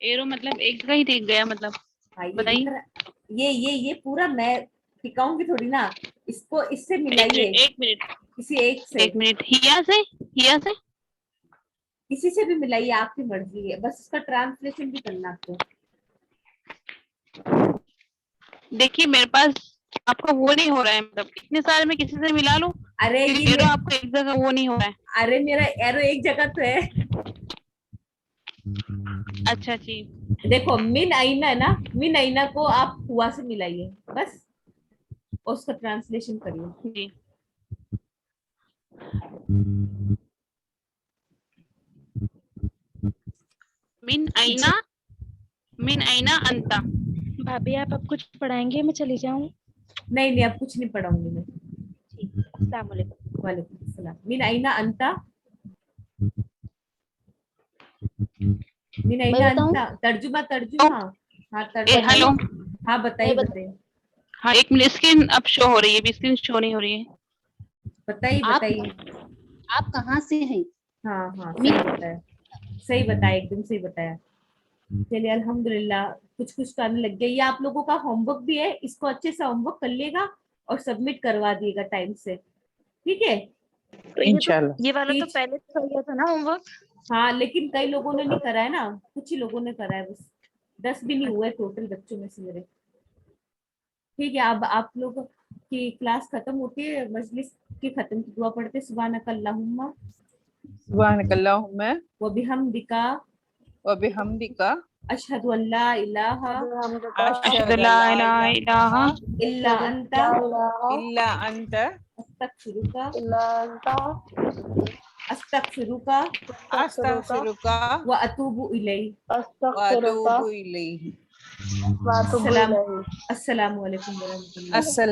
एरो मतलब एक जगह ही दिख गया मतलब? हाँ ये दिख बताइए। रहा है, ये पूरा मैं टिकाऊंगी थोड़ी ना, इसको इससे एक मिलाइए, मिनट एक मिनट किसी एक से, एक मिनट, हिया से किसी से भी मिलाइए, आपकी मर्जी है, बस इसका ट्रांसलेशन भी करना आपको। देखिए मेरे पास आपका वो नहीं हो रहा है, मतलब इतने सारे में किसी से मिला लूं, अरे फिर ये एरो आपको एक जगह वो नहीं हो रहा है। अरे मेरा एरो एक जगह तो है। अच्छा जी, देखो मिन आईना है ना, मिन आईना को आप हुआ से मिलाइए बस, और उसका ट्रांसलेशन करिए। जी मिन आईना अंता। भाभी आप अब कुछ पढ़ाएंगे, मैं चली जाऊं? नहीं नहीं, अब कुछ नहीं पढ़ाऊंगी मैं। ठीक है, अस्सलाम वालेकुम। वालेकुम सलाम। मिन आईना अंता, मिन मैं आईना बताऊं? अंता, तर्जुमा तर्जुमा। हाँ तर्जुमा। हेलो, हाँ बताइए मैं बताइए हाँ एक मिनट, स्क्रीन अब शो हो रही है, अभी स्क्रीन शो नहीं हो रही है। बताइए आप बताइए। आप कहाँ से हैं? हाँ हाँ सही बताया, सही बताया, एकदम सही बताया। चलिए अल्हम्दुलिल्लाह, कुछ कुछ तो आने लग गया। ये आप लोगों का होमवर्क भी है, इसको अच्छे से होमवर्क कर लेगा और सबमिट करवा दिएगा टाइम से, ठीक है? तो इंशाल्लाह। ये वाला तो टीच पहले तो हो गया था ना होमवर्क। हाँ, लेकिन कई लोगों ने नहीं करा है ना, कुछ ही लोगों ने करा है बस, 10 भी नहीं हुए टोटल बच्चों में से मेरे। ठीक है, अब आप लोग की क्लास खत्म होती है, मजलिस की खत्म की दुआ पढ़ते, सुब्हानकल्लाहुम्मा सुब्हानकल्लाहुम्मा व बिहम्दिका व बिहम्दिका अशहदु अल्ला इलाहा अशहदु ला इलाहा इल्ला अंता इल्ला अंता अस्तगफिरुका अस्तगफिरुका अस्तगफिरुका व अतूबु इलैहि। व अतूबु इलैहि। अस्सलाम अस्सलामु अलैकुम व रहमतुल्लाह। अस्सलाम